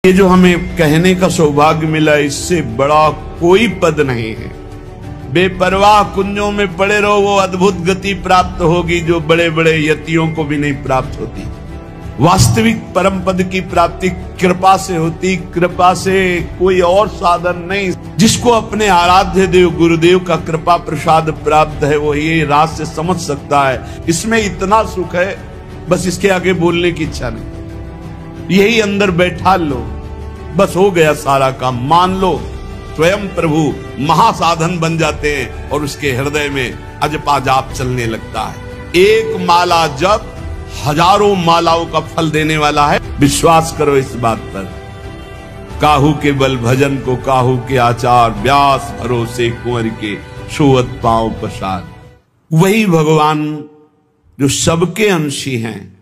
ये जो हमें कहने का सौभाग्य मिला, इससे बड़ा कोई पद नहीं है। बेपरवाह कुंजों में पड़े रहो, वो अद्भुत गति प्राप्त होगी जो बड़े बड़े यतियों को भी नहीं प्राप्त होती। वास्तविक परम पद की प्राप्ति कृपा से होती, कृपा से कोई और साधन नहीं। जिसको अपने आराध्य देव गुरुदेव का कृपा प्रसाद प्राप्त है वो ये राज से समझ सकता है। इसमें इतना सुख है, बस इसके आगे बोलने की इच्छा नहीं। यही अंदर बैठा लो, बस हो गया सारा काम। मान लो स्वयं प्रभु महासाधन बन जाते हैं और उसके हृदय में अजपा जाप चलने लगता है। एक माला जप हजारों मालाओं का फल देने वाला है। विश्वास करो इस बात पर। काहू के बल भजन को काहू के आचार, व्यास भरोसे कुंवर के सोवत पांव पसार। वही भगवान जो सबके अंशी हैं,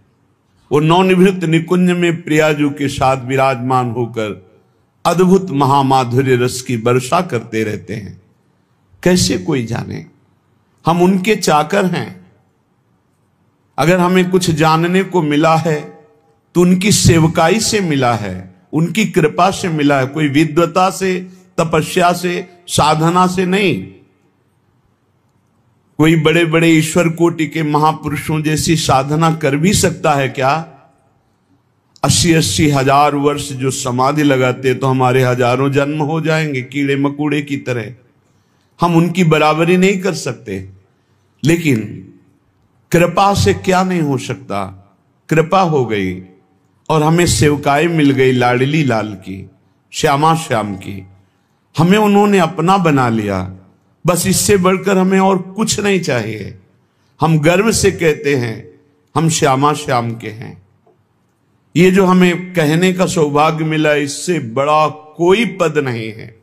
वो नवनिभृत निकुंज में प्रियाजू के साथ विराजमान होकर अद्भुत महामाधुर्य रस की वर्षा करते रहते हैं। कैसे कोई जाने, हम उनके चाकर हैं। अगर हमें कुछ जानने को मिला है तो उनकी सेवकाई से मिला है, उनकी कृपा से मिला है। कोई विद्वता से, तपस्या से, साधना से नहीं। कोई बड़े बड़े ईश्वर कोटि के महापुरुषों जैसी साधना कर भी सकता है क्या? 80-80 हजार वर्ष जो समाधि लगाते तो हमारे हजारों जन्म हो जाएंगे कीड़े मकोड़े की तरह। हम उनकी बराबरी नहीं कर सकते, लेकिन कृपा से क्या नहीं हो सकता। कृपा हो गई और हमें सेवकाई मिल गई लाडली लाल की, श्यामा श्याम की। हमें उन्होंने अपना बना लिया। बस इससे बढ़कर हमें और कुछ नहीं चाहिए। हम गर्व से कहते हैं हम श्यामा श्याम के हैं। ये जो हमें कहने का सौभाग्य मिला, इससे बड़ा कोई पद नहीं है।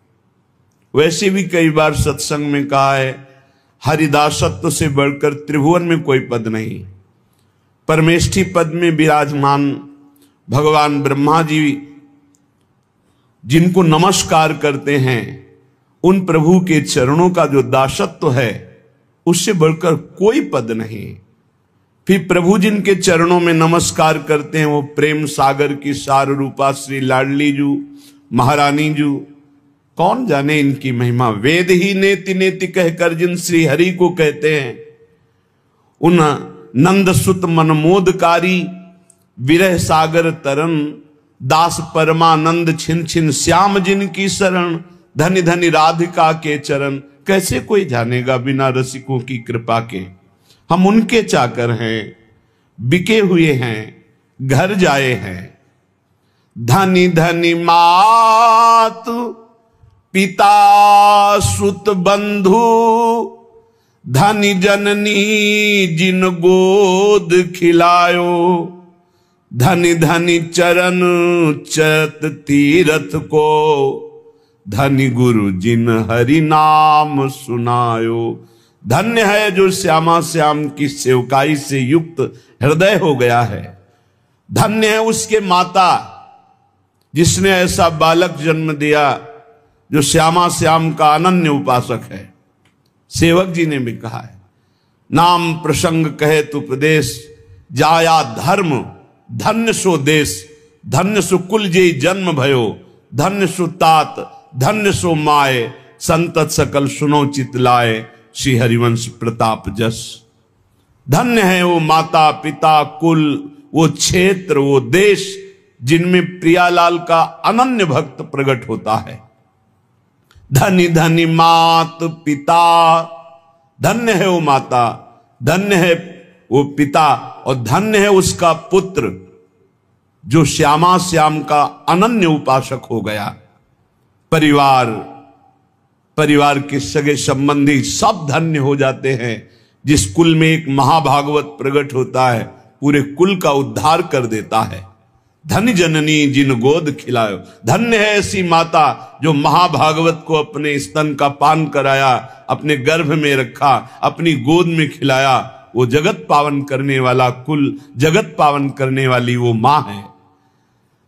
वैसे भी कई बार सत्संग में कहा है, हरिदासत्व से बढ़कर त्रिभुवन में कोई पद नहीं। परमेष्ठी पद में विराजमान भगवान ब्रह्मा जी जिनको नमस्कार करते हैं, उन प्रभु के चरणों का जो दासत्व है, उससे बढ़कर कोई पद नहीं। फिर प्रभु जिनके चरणों में नमस्कार करते हैं, वो प्रेम सागर की सार रूपा श्री लाडली जू महारानी जू। कौन जाने इनकी महिमा। वेद ही नेति नेति कहकर जिन श्री हरि को कहते हैं, उन नंद सुत मनमोदकारी विरह सागर तरन, दास परमानंद छिन छिन श्याम जिनकी शरण, धनि धनि राधिका के चरण। कैसे कोई जानेगा बिना रसिकों की कृपा के। हम उनके चाकर हैं, बिके हुए हैं, घर जाए हैं। धनि धनि मात पिता सुत बंधु, धनि जननी जिन गोद खिलायो, धनि धनि चरण चत तीरथ को, धनि गुरु जिन हरि नाम सुनायो। धन्य है जो श्यामा श्याम की सेवकाई से युक्त हृदय हो गया है। धन्य है उसके माता जिसने ऐसा बालक जन्म दिया जो श्यामा श्याम का अनन्य उपासक है। सेवक जी ने भी कहा है, नाम प्रसंग कहे तु उपदेश, जाया धर्म धन्य सो देश, धन्य सो कुल जे जन्म भयो, धन्य सो तात धन्य सो माए, संतत सकल सुनो चित लाए, श्री हरिवंश प्रताप जस। धन्य है वो माता पिता कुल, वो क्षेत्र, वो देश जिनमें प्रियालाल का अनन्य भक्त प्रकट होता है। धनी धनी मात पिता, धन्य है वो माता, धन्य है वो पिता, और धन्य है उसका पुत्र जो श्यामा श्याम का अनन्य उपासक हो गया। परिवार के सगे संबंधी सब धन्य हो जाते हैं। जिस कुल में एक महाभागवत प्रकट होता है, पूरे कुल का उद्धार कर देता है। धन्य जननी जिन गोद खिलायो, धन्य है ऐसी माता जो महाभागवत को अपने स्तन का पान कराया, अपने गर्भ में रखा, अपनी गोद में खिलाया। वो जगत पावन करने वाला कुल, जगत पावन करने वाली वो मां है।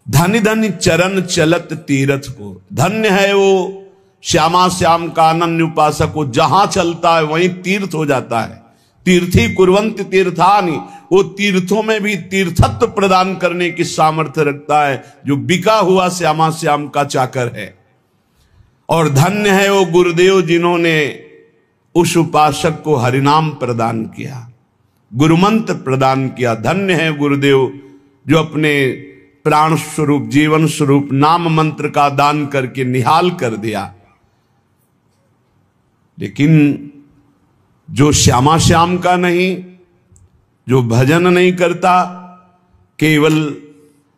धन्य धन्य चरण चलत तीरथ को, धन्य है वो श्यामा श्याम का अनन्य उपासक को, जहां चलता है वहीं तीर्थ हो जाता है। तीर्थी कुर्वन्ति तीर्थानि, वो तीर्थों में भी तीर्थत्व प्रदान करने की सामर्थ्य रखता है, जो बिका हुआ श्यामा श्याम का चाकर है। और धन्य है वो गुरुदेव जिन्होंने उस उपासक को हरिनाम प्रदान किया, गुरुमंत्र प्रदान किया। धन्य है गुरुदेव जो अपने प्राण स्वरूप जीवन स्वरूप नाम मंत्र का दान करके निहाल कर दिया। लेकिन जो श्यामा श्याम का नहीं, जो भजन नहीं करता, केवल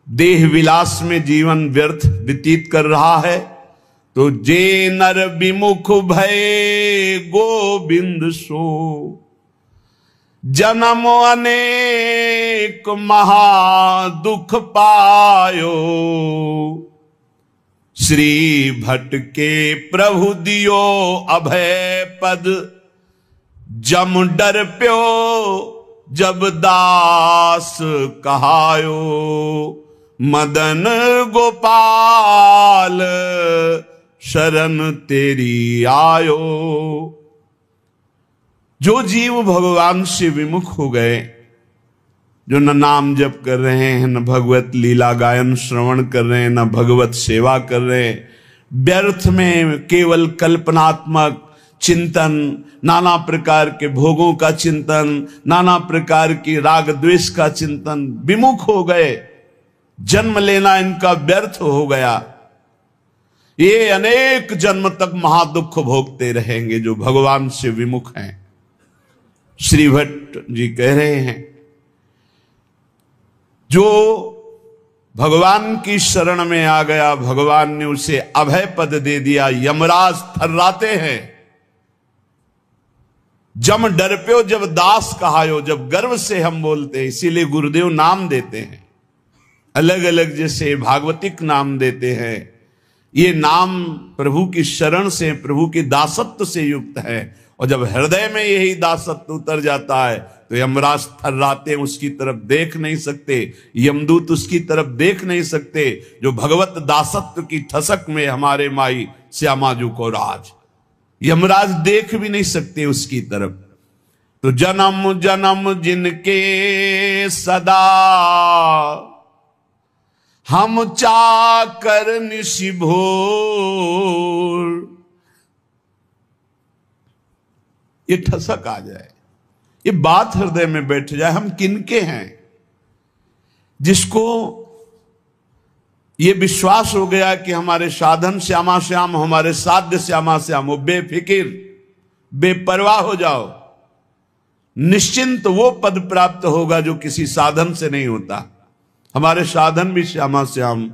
देह विलास में जीवन व्यर्थ व्यतीत कर रहा है, तो जे नर विमुख भय गोविंद सो, जन्म अनेक महा दुख पायो, श्री भट्ट के प्रभु दियो अभय पद, जम डर प्यो जब दास कहायो, मदन गोपाल शरण तेरी आयो। जो जीव भगवान से विमुख हो गए, जो न नाम जप कर रहे हैं, न भगवत लीला गायन श्रवण कर रहे हैं, न भगवत सेवा कर रहे हैं, व्यर्थ में केवल कल्पनात्मक चिंतन, नाना प्रकार के भोगों का चिंतन, नाना प्रकार की राग द्वेष का चिंतन, विमुख हो गए, जन्म लेना इनका व्यर्थ हो गया। ये अनेक जन्म तक महादुख भोगते रहेंगे जो भगवान से विमुख हैं। श्री भट्ट जी कह रहे हैं, जो भगवान की शरण में आ गया, भगवान ने उसे अभय पद दे दिया। यमराज थर्राते हैं, जम डर प्यो जब दास कहायो, जब गर्व से हम बोलते हैं, इसीलिए गुरुदेव नाम देते हैं, अलग अलग जैसे भागवतिक नाम देते हैं। ये नाम प्रभु की शरण से, प्रभु की दासत्व से युक्त है। और जब हृदय में यही दासत्व उतर जाता है तो यमराज थर्राते, उसकी तरफ देख नहीं सकते, यमदूत उसकी तरफ देख नहीं सकते। जो भगवत दासत्व की ठसक में हमारे माई श्यामाजू को राज, यमराज देख भी नहीं सकते उसकी तरफ। तो जन्म जन्म जिनके सदा हम चाकर निशि भोर, ये ठसक आ जाए, ये बात हृदय में बैठ जाए, हम किनके हैं। जिसको ये विश्वास हो गया कि हमारे साधन श्यामा श्याम, हमारे साध्य श्यामा श्याम, वो बेफिकिर बेपरवाह हो जाओ, निश्चिंत वो पद प्राप्त होगा जो किसी साधन से नहीं होता। हमारे साधन भी श्यामा श्याम,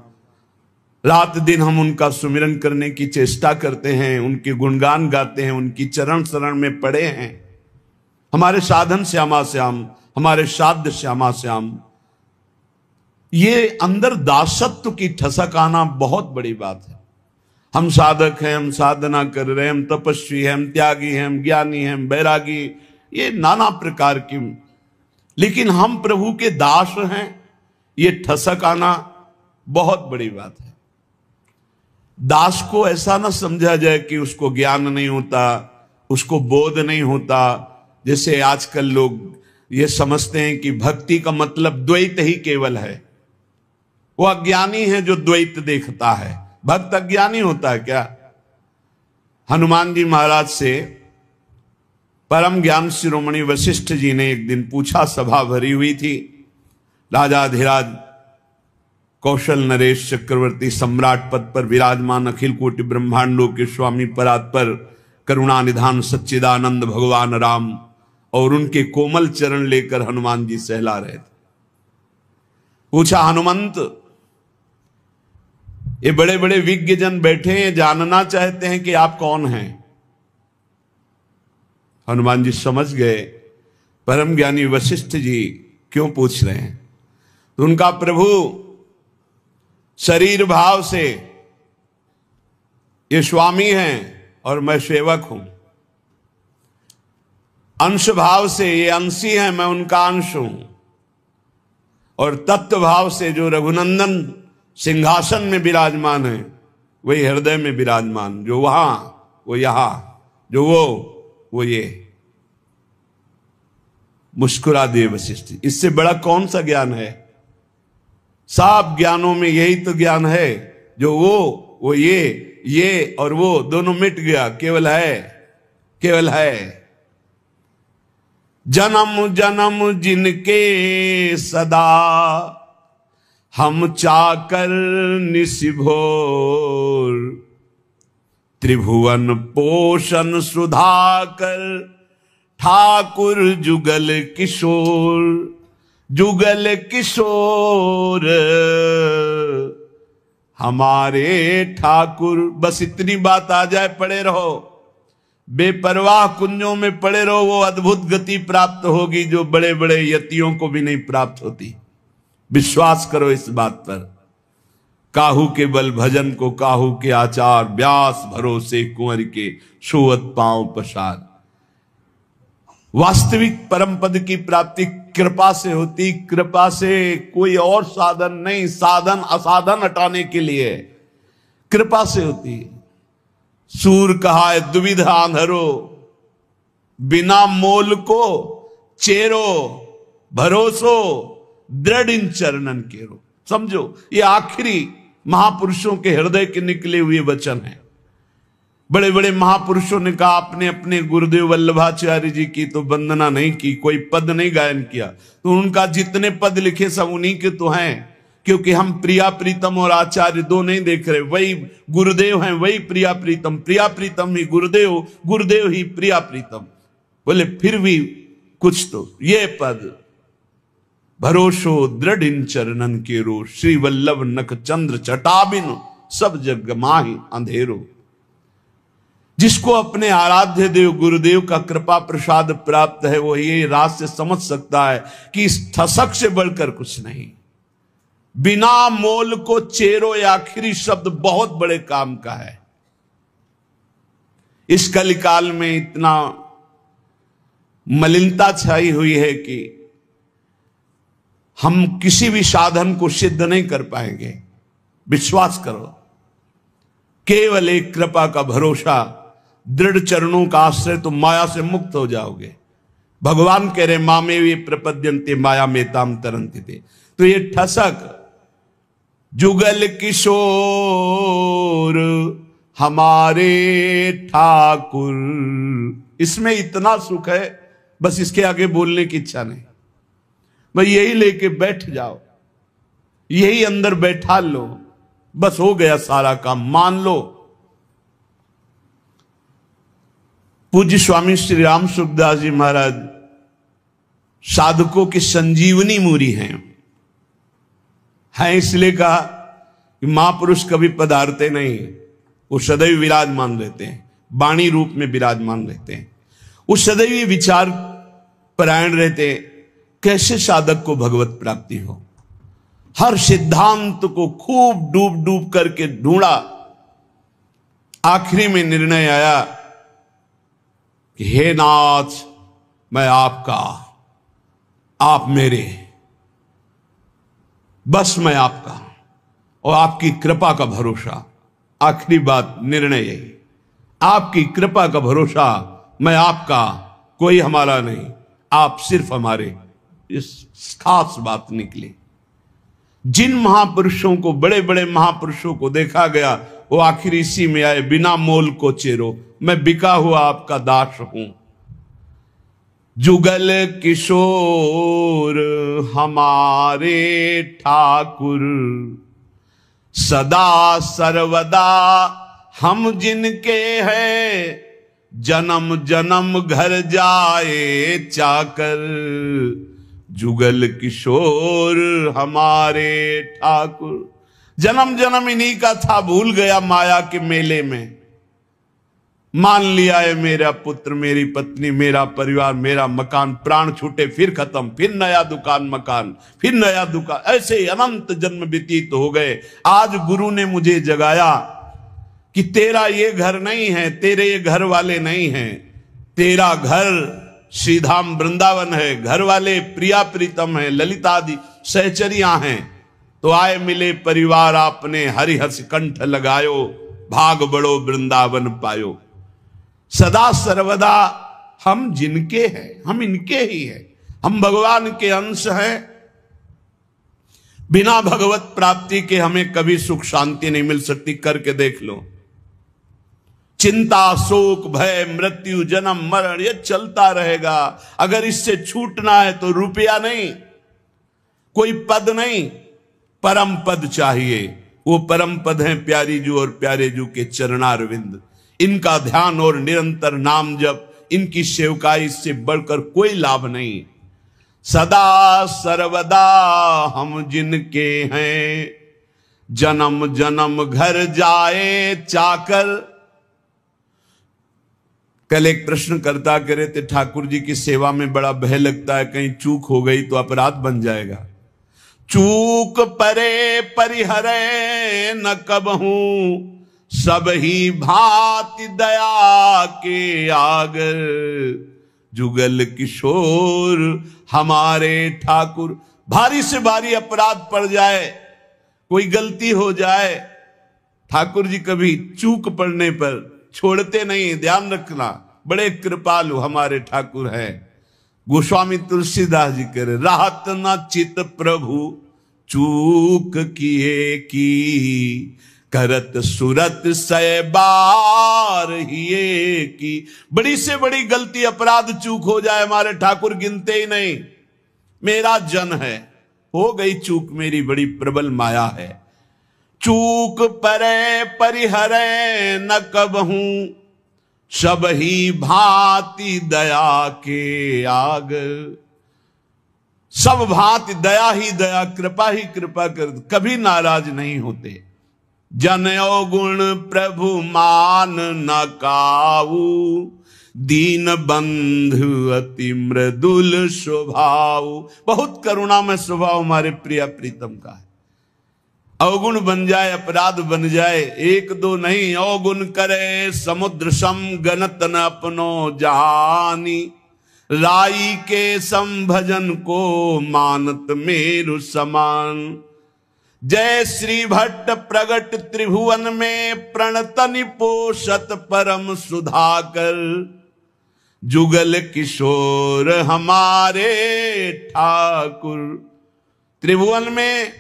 रात दिन हम उनका सुमिरन करने की चेष्टा करते हैं, उनके गुणगान गाते हैं, उनकी चरण शरण में पड़े हैं। हमारे साधन श्यामा श्याम, हमारे साध्य श्यामा श्याम। ये अंदर दासत्व की ठसक आना बहुत बड़ी बात है। हम साधक हैं, हम साधना कर रहे हैं, हम तपस्वी हैं, हम त्यागी हैं, हम ज्ञानी हैं, हम बैरागी, ये नाना प्रकार की, लेकिन हम प्रभु के दास हैं, ये ठसक आना बहुत बड़ी बात है। दास को ऐसा ना समझा जाए कि उसको ज्ञान नहीं होता, उसको बोध नहीं होता। जैसे आजकल लोग ये समझते हैं कि भक्ति का मतलब द्वैत ही केवल है। वो अज्ञानी है जो द्वैत देखता है। भक्त अज्ञानी होता है क्या? हनुमान जी महाराज से परम ज्ञान शिरोमणि वशिष्ठ जी ने एक दिन पूछा, सभा भरी हुई थी, राजाधिराज कौशल नरेश चक्रवर्ती सम्राट पद पर विराजमान, अखिल कोटि ब्रह्मांडों के स्वामी परात्पर करुणा निधान सच्चिदानंद भगवान राम, और उनके कोमल चरण लेकर हनुमान जी सहला रहे थे। पूछा, हनुमंत, ये बड़े बड़े विज्ञ जन बैठे हैं, जानना चाहते हैं कि आप कौन हैं। हनुमान जी समझ गए परम ज्ञानी वशिष्ठ जी क्यों पूछ रहे हैं। तो उनका, प्रभु शरीर भाव से ये स्वामी हैं और मैं सेवक हूं, अंश भाव से ये अंशी हैं, मैं उनका अंश हूं, और तत्व भाव से जो रघुनंदन सिंहासन में विराजमान है वही हृदय में विराजमान, जो वहां वो यहां, जो वो ये। मुस्कुरा दिए वशिष्ठ जी। इससे बड़ा कौन सा ज्ञान है? सब ज्ञानों में यही तो ज्ञान है जो वो ये और वो दोनों मिट गया, केवल है। जन्म जन्म जिनके सदा हम चाकर निशिभोर, त्रिभुवन पोषण सुधाकर ठाकुर जुगल किशोर हमारे ठाकुर। बस इतनी बात आ जाए, पड़े रहो, बेपरवाह कुंजों में पड़े रहो, वो अद्भुत गति प्राप्त होगी जो बड़े बड़े यतियों को भी नहीं प्राप्त होती। विश्वास करो इस बात पर। काहू के बल भजन को काहू के आचार, व्यास भरोसे कुंवर के सोवत पांव पसार। वास्तविक परम पद की प्राप्ति कृपा से होती, कृपा से, कोई और साधन नहीं। साधन असाधन हटाने के लिए कृपा से होती। सूर कहा है दुविधा आंधरो, बिना मोल को चेरो, भरोसो दृढ़ इन चरणन केरो। समझो, ये आखिरी महापुरुषों के हृदय के निकले हुए वचन हैं। बड़े बड़े महापुरुषों ने कहा, आपने अपने गुरुदेव वल्लभाचार्य जी की तो वंदना नहीं की, कोई पद नहीं गायन किया, तो उनका जितने पद लिखे सब उन्हीं के तो हैं। क्योंकि हम प्रिया प्रीतम और आचार्य दो नहीं देख रहे, वही गुरुदेव हैं, वही प्रिया प्रीतम, प्रिया प्रीतम ही गुरुदेव, गुरुदेव ही प्रिया प्रीतम। बोले फिर भी कुछ तो ये पद, भरोसो दृढ़ इन चरणन के रो, श्री वल्लभ नख चंद्र चटाबिन सब जग माहि अंधेरो। जिसको अपने आराध्य देव गुरुदेव का कृपा प्रसाद प्राप्त है, वो ये राज से समझ सकता है कि इस ठसक से बढ़कर कुछ नहीं। बिना मोल को चेरो, ये आखिरी शब्द बहुत बड़े काम का है। इस कलिकाल में इतना मलिनता छाई हुई है कि हम किसी भी साधन को सिद्ध नहीं कर पाएंगे। विश्वास करो, केवल एक कृपा का भरोसा, दृढ़ चरणों का आश्रय, तो माया से मुक्त हो जाओगे। भगवान कह रहे मामे वे प्रपद्यन्ते माया मेताम तरन्ति थे। तो ये ठसक जुगल किशोर हमारे ठाकुर, इसमें इतना सुख है, बस इसके आगे बोलने की इच्छा नहीं। भाई यही लेके बैठ जाओ, यही अंदर बैठा लो, बस हो गया सारा काम, मान लो। पूज्य स्वामी श्री राम सुखदास जी महाराज साधकों की संजीवनी मूरी हैं। इसलिए कहा कि महापुरुष कभी पधारते नहीं, वो सदैव विराजमान रहते हैं, वाणी रूप में विराजमान रहते हैं, वो सदैव विचार परायण रहते हैं। कैसे साधक को भगवत प्राप्ति हो, हर सिद्धांत को खूब डूब डूब करके ढूंढा। आखिरी में निर्णय आया कि हे नाथ, मैं आपका, आप मेरे, बस मैं आपका और आपकी कृपा का भरोसा। आखिरी बात, निर्णय यही, आपकी कृपा का भरोसा, मैं आपका, कोई हमारा नहीं, आप सिर्फ हमारे। इस खास बात निकली। जिन महापुरुषों को, बड़े बड़े महापुरुषों को देखा गया, वो आखिर इसी में आए, बिना मोल को चेरो, मैं बिका हुआ आपका दास हूं। जुगल किशोर हमारे ठाकुर, सदा सर्वदा हम जिनके हैं, जन्म जन्म घर जाए चाकर, जुगल किशोर हमारे ठाकुर। जन्म जन्म इन्हीं का था, भूल गया माया के मेले में। मान लिया है मेरा पुत्र, मेरी पत्नी, मेरा परिवार, मेरा मकान, प्राण छूटे फिर खत्म, फिर नया दुकान मकान, फिर नया दुकान, ऐसे अनंत जन्म व्यतीत हो गए। आज गुरु ने मुझे जगाया कि तेरा ये घर नहीं है, तेरे ये घर वाले नहीं हैं, तेरा घर श्रीधाम वृंदावन है, घर वाले प्रिया प्रीतम है, ललिता आदि सहचरियां हैं। तो आए मिले परिवार आपने, हरिहर्ष कंठ लगायो, भाग बड़ो वृंदावन पायो। सदा सर्वदा हम जिनके हैं, हम इनके ही हैं, हम भगवान के अंश हैं। बिना भगवत प्राप्ति के हमें कभी सुख शांति नहीं मिल सकती। करके देख लो। चिंता, शोक, भय, मृत्यु, जन्म, मरण ये चलता रहेगा। अगर इससे छूटना है तो रुपया नहीं, कोई पद नहीं, परम पद चाहिए। वो परम पद हैं प्यारी जू और प्यारे जू के चरणारविंद। इनका ध्यान और निरंतर नाम जप, इनकी सेवकाई से बढ़कर कोई लाभ नहीं। सदा सर्वदा हम जिनके हैं, जन्म जन्म घर जाए चाकर। कल एक प्रश्नकर्ता कह रहे थे, ठाकुर जी की सेवा में बड़ा भय लगता है, कहीं चूक हो गई तो अपराध बन जाएगा। चूक परे परिहरे न कबहूं, सब ही भांति दया के आगर। जुगल किशोर हमारे ठाकुर। भारी से भारी अपराध पड़ जाए, कोई गलती हो जाए, ठाकुर जी कभी चूक पड़ने पर छोड़ते नहीं। ध्यान रखना, बड़े कृपालु हमारे ठाकुर हैं। गोस्वामी तुलसीदास जी कह रहे, राहत न चित प्रभु चूक किए की, करत सुरत सै बार हिये की। बड़ी से बड़ी गलती, अपराध, चूक हो जाए, हमारे ठाकुर गिनते ही नहीं। मेरा जन है, हो गई चूक, मेरी बड़ी प्रबल माया है। चूक परे परिहरे न कबहूं, सब ही भांति दया के आग। सब भांति दया ही दया, कृपा ही कृपा कर, कभी नाराज नहीं होते। जनयो गुण प्रभु मान न काऊ, दीन बंधु अति मृदुल स्वभाव। बहुत करुणा में स्वभाव हमारे प्रिय प्रीतम का है। अवगुण बन जाए, अपराध बन जाए, एक दो नहीं, अवगुण करे समुद्र सम, गणत न अपनो जानी। राई के संभजन को मानत मेरु समान। जय श्री भट्ट प्रगट त्रिभुवन में, प्रणतनि पोषत परम सुधाकर। जुगल किशोर हमारे ठाकुर। त्रिभुवन में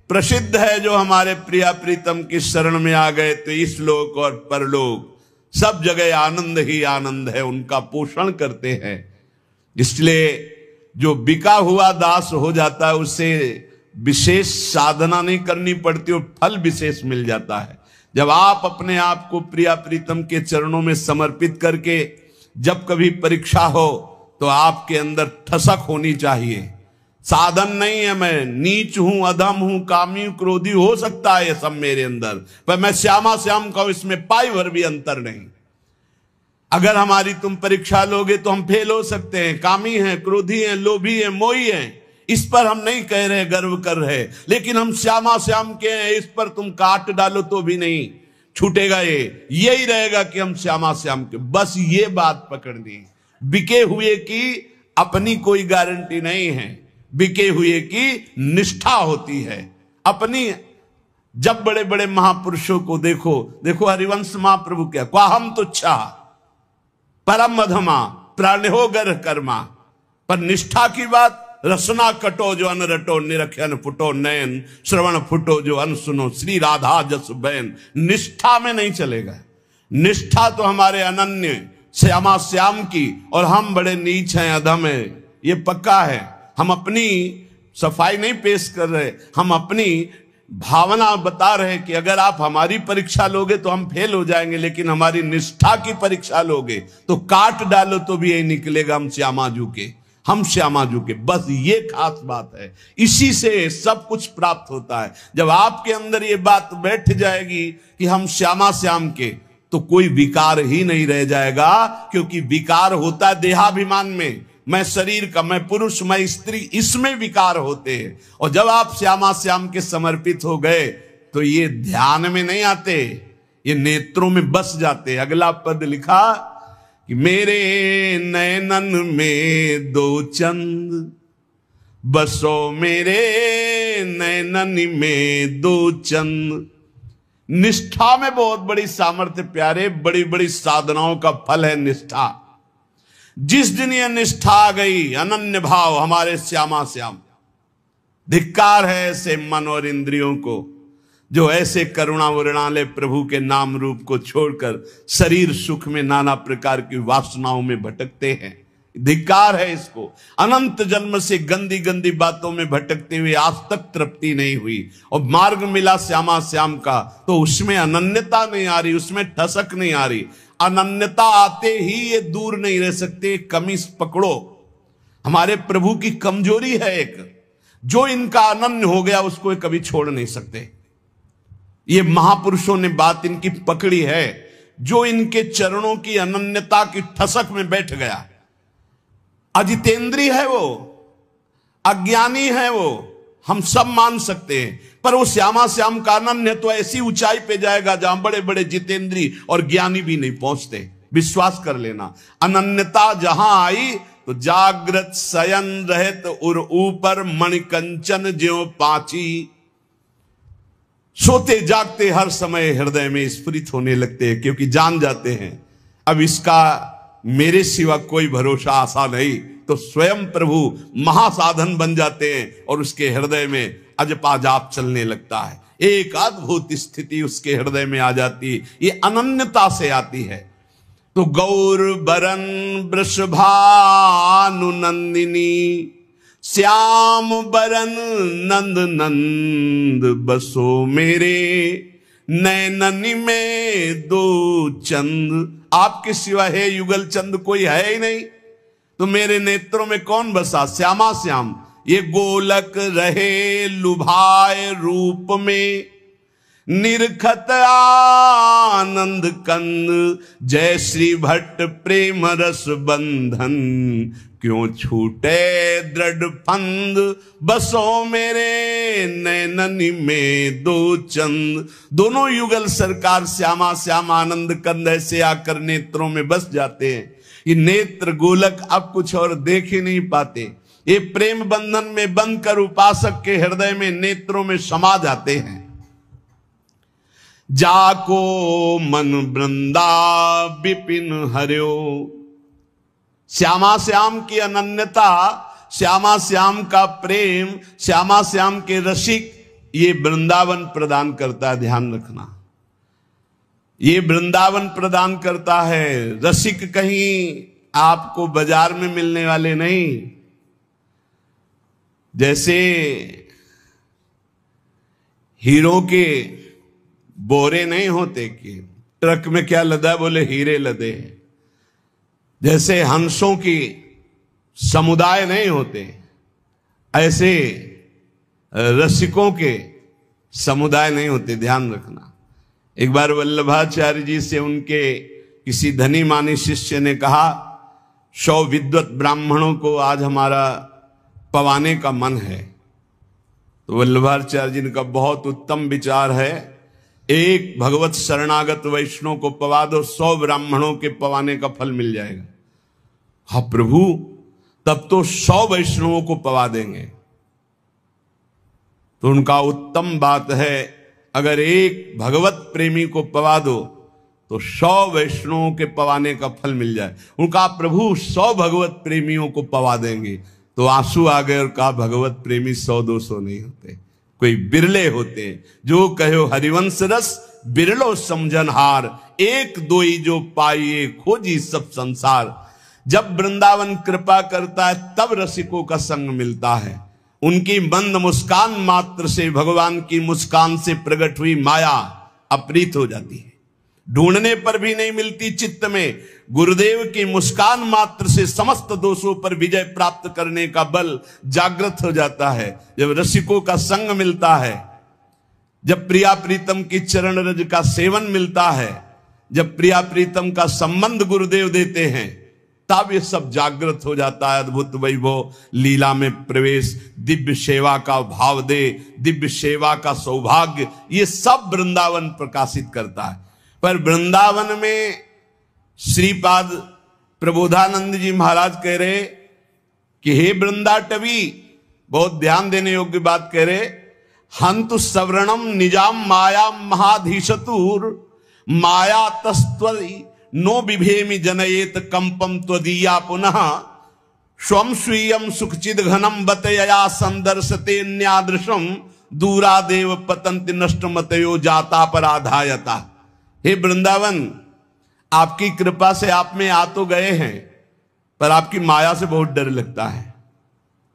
प्रसिद्ध है जो हमारे प्रिया प्रीतम की शरण में आ गए, तो इस लोक और परलोक सब जगह आनंद ही आनंद है, उनका पोषण करते हैं। इसलिए जो बिका हुआ दास हो जाता है, उसे विशेष साधना नहीं करनी पड़ती और फल विशेष मिल जाता है। जब आप अपने आप को प्रिया प्रीतम के चरणों में समर्पित करके, जब कभी परीक्षा हो तो आपके अंदर ठसक होनी चाहिए। साधन नहीं है, मैं नीच हूं, अधम हूं, कामी, क्रोधी, हो सकता है ये सब मेरे अंदर, पर मैं श्यामा श्याम का, इसमें पाई भर भी अंतर नहीं। अगर हमारी तुम परीक्षा लोगे तो हम फेल हो सकते हैं। कामी हैं, क्रोधी हैं, लोभी हैं, मोही हैं, इस पर हम नहीं कह रहे, गर्व कर रहे, लेकिन हम श्यामा श्याम के हैं, इस पर तुम काट डालो तो भी नहीं छूटेगा। यही रहेगा कि हम श्यामा श्याम के। बस ये बात पकड़नी। बिके हुए की अपनी कोई गारंटी नहीं है, बिके हुए की निष्ठा होती है अपनी। जब बड़े बड़े महापुरुषों को देखो, देखो हरिवंश महाप्रभु क्या, क्वाहम तुच्छा परम मधमा प्राणो गर कर्मा। पर निष्ठा की बात, रसना कटो जो अन रटो, निरखन फुटो नयन, श्रवण फुटो जो अन सुनो, श्री राधा जस बैन। निष्ठा में नहीं चलेगा। निष्ठा तो हमारे अनन्य श्यामा श्याम की, और हम बड़े नीच हैं, अधम हैं, ये पक्का है। हम अपनी सफाई नहीं पेश कर रहे, हम अपनी भावना बता रहे कि अगर आप हमारी परीक्षा लोगे तो हम फेल हो जाएंगे, लेकिन हमारी निष्ठा की परीक्षा लोगे तो काट डालो तो भी यही निकलेगा, हम श्यामाजू के, हम श्यामाजू के। बस ये खास बात है, इसी से सब कुछ प्राप्त होता है। जब आपके अंदर ये बात बैठ जाएगी कि हम श्यामा श्याम के, तो कोई विकार ही नहीं रह जाएगा, क्योंकि विकार होता है देहाभिमान में। मैं शरीर का, मैं पुरुष, मैं स्त्री, इसमें विकार होते हैं। और जब आप श्यामा श्याम के समर्पित हो गए तो ये ध्यान में नहीं आते, ये नेत्रों में बस जाते। अगला पद लिखा कि मेरे नयनन में दो चंद, बसो मेरे नयनन में दो चंद। निष्ठा में बहुत बड़ी सामर्थ्य प्यारे, बड़ी बड़ी साधनाओं का फल है निष्ठा। जिस दिन यह निष्ठा आ गई, अनन्य भाव हमारे श्यामा श्याम, धिक्कार है ऐसे मन और इंद्रियों को जो ऐसे करुणा वरुणालय प्रभु के नाम रूप को छोड़कर शरीर सुख में नाना प्रकार की वासनाओं में भटकते हैं। धिक्कार है इसको। अनंत जन्म से गंदी गंदी बातों में भटकते हुए आज तक तृप्ति नहीं हुई और मार्ग मिला श्यामा श्याम का, तो उसमें अनन्यता नहीं आ रही, उसमें ठसक नहीं आ रही। अनन्यता आते ही ये दूर नहीं रह सकते। कमी पकड़ो, हमारे प्रभु की कमजोरी है एक, जो इनका अनन्य हो गया उसको कभी छोड़ नहीं सकते। ये महापुरुषों ने बात इनकी पकड़ी है। जो इनके चरणों की अनन्यता की ठसक में बैठ गया, अजितेंद्री है वो, अज्ञानी है वो, हम सब मान सकते हैं, पर वो श्यामा श्याम का अनन्य तो ऐसी ऊंचाई पे जाएगा जहां बड़े बड़े जितेंद्री और ज्ञानी भी नहीं पहुंचते। विश्वास कर लेना, अनन्यता जहां आई तो जागृत शयन रहत उर ऊपर मणिकंचन ज्यों पाची, सोते जागते हर समय हृदय में स्फुरित होने लगते हैं, क्योंकि जान जाते हैं अब इसका मेरे सिवा कोई भरोसा आशा नहीं। तो स्वयं प्रभु महासाधन बन जाते हैं और उसके हृदय में अजपा जाप चलने लगता है। एक अद्भुत स्थिति उसके हृदय में आ जाती है, ये अनन्यता से आती है। तो गौर बरन वृषभानु नंदिनी, श्याम बरन नंद नंद बसो मेरे, नैननी में दो चंद, आपके सिवा है युगल चंद कोई है ही नहीं, तो मेरे नेत्रों में कौन बसा? श्यामा श्याम। ये गोलक रहे लुभाए रूप में, निरखत आनंद कंद, जय श्री भट्ट प्रेम रस बंधन, क्यों छूटे दृढ़ फंद, बसो मेरे नैननी में दो चंद। दोनों युगल सरकार श्यामा श्याम आनंद कंद ऐसे आकर नेत्रों में बस जाते हैं। ये नेत्र गोलक अब कुछ और देख ही नहीं पाते, ये प्रेम बंधन में बंद कर उपासक के हृदय में नेत्रों में समा जाते हैं। जाको मन वृंदा विपिन हरियो, श्यामा श्याम की अनन्यता, श्यामा श्याम का प्रेम, श्यामा श्याम के रसिक, ये वृंदावन प्रदान करता है। ध्यान रखना, ये वृंदावन प्रदान करता है। रसिक कहीं आपको बाजार में मिलने वाले नहीं। जैसे हीरो के बोरे नहीं होते कि ट्रक में क्या लदा, बोले हीरे लदे हैं। जैसे हंसों की समुदाय नहीं होते, ऐसे रसिकों के समुदाय नहीं होते। ध्यान रखना। एक बार वल्लभाचार्य जी से उनके किसी धनी मानी शिष्य ने कहा, 100 विद्वत ब्राह्मणों को आज हमारा पवाने का मन है। तो वल्लभाचार्य जी ने कहा, बहुत उत्तम विचार है, एक भगवत शरणागत वैष्णव को पवा दो, 100 ब्राह्मणों के पवाने का फल मिल जाएगा। हाँ प्रभु, तब तो 100 वैष्णवों को पवा देंगे। तो उनका उत्तम बात है, अगर एक भगवत प्रेमी को पवा दो तो 100 वैष्णवों के पवाने का फल मिल जाए। उनका प्रभु 100 भगवत प्रेमियों को पवा देंगे। तो आंसू आ गए और कहा, भगवत प्रेमी 100-200 नहीं होते, कोई बिरले होते हैं। जो कहो हरिवंश रस बिरलो समझनहार, एक दोई जो पाइए खोजी सब संसार। जब वृंदावन कृपा करता है तब रसिकों का संग मिलता है। उनकी मंद मुस्कान मात्र से भगवान की मुस्कान से प्रकट हुई माया अप्रीत हो जाती है, ढूंढने पर भी नहीं मिलती चित्त में। गुरुदेव की मुस्कान मात्र से समस्त दोषों पर विजय प्राप्त करने का बल जागृत हो जाता है। जब रसिकों का संग मिलता है, जब प्रिया प्रीतम की चरण रज का सेवन मिलता है, जब प्रिया प्रीतम का संबंध गुरुदेव देते हैं, तब ये सब जागृत हो जाता है। अद्भुत वैभव लीला में प्रवेश, दिव्य सेवा का भाव दे, दिव्य सेवा का सौभाग्य, ये सब वृंदावन प्रकाशित करता है। पर वृंदावन में श्रीपाद प्रबोधानंद जी महाराज कह रहे कि हे वृंदाटवी, बहुत ध्यान देने योग्य बात कह रहे, हंतु सवर्णम निजाम माया महाधीशतुर, माया तस्त्वरी नो बिभेमि जनयेत कंपम त्वदीया पुनः स्वम स्वीयम सुखचिद घनम बतया संदर्शते न्यादृशम दूरादेव पतंति नष्ट मतयो जाता पराधायता। हे वृंदावन, आपकी कृपा से आप में आ तो गए हैं, पर आपकी माया से बहुत डर लगता है।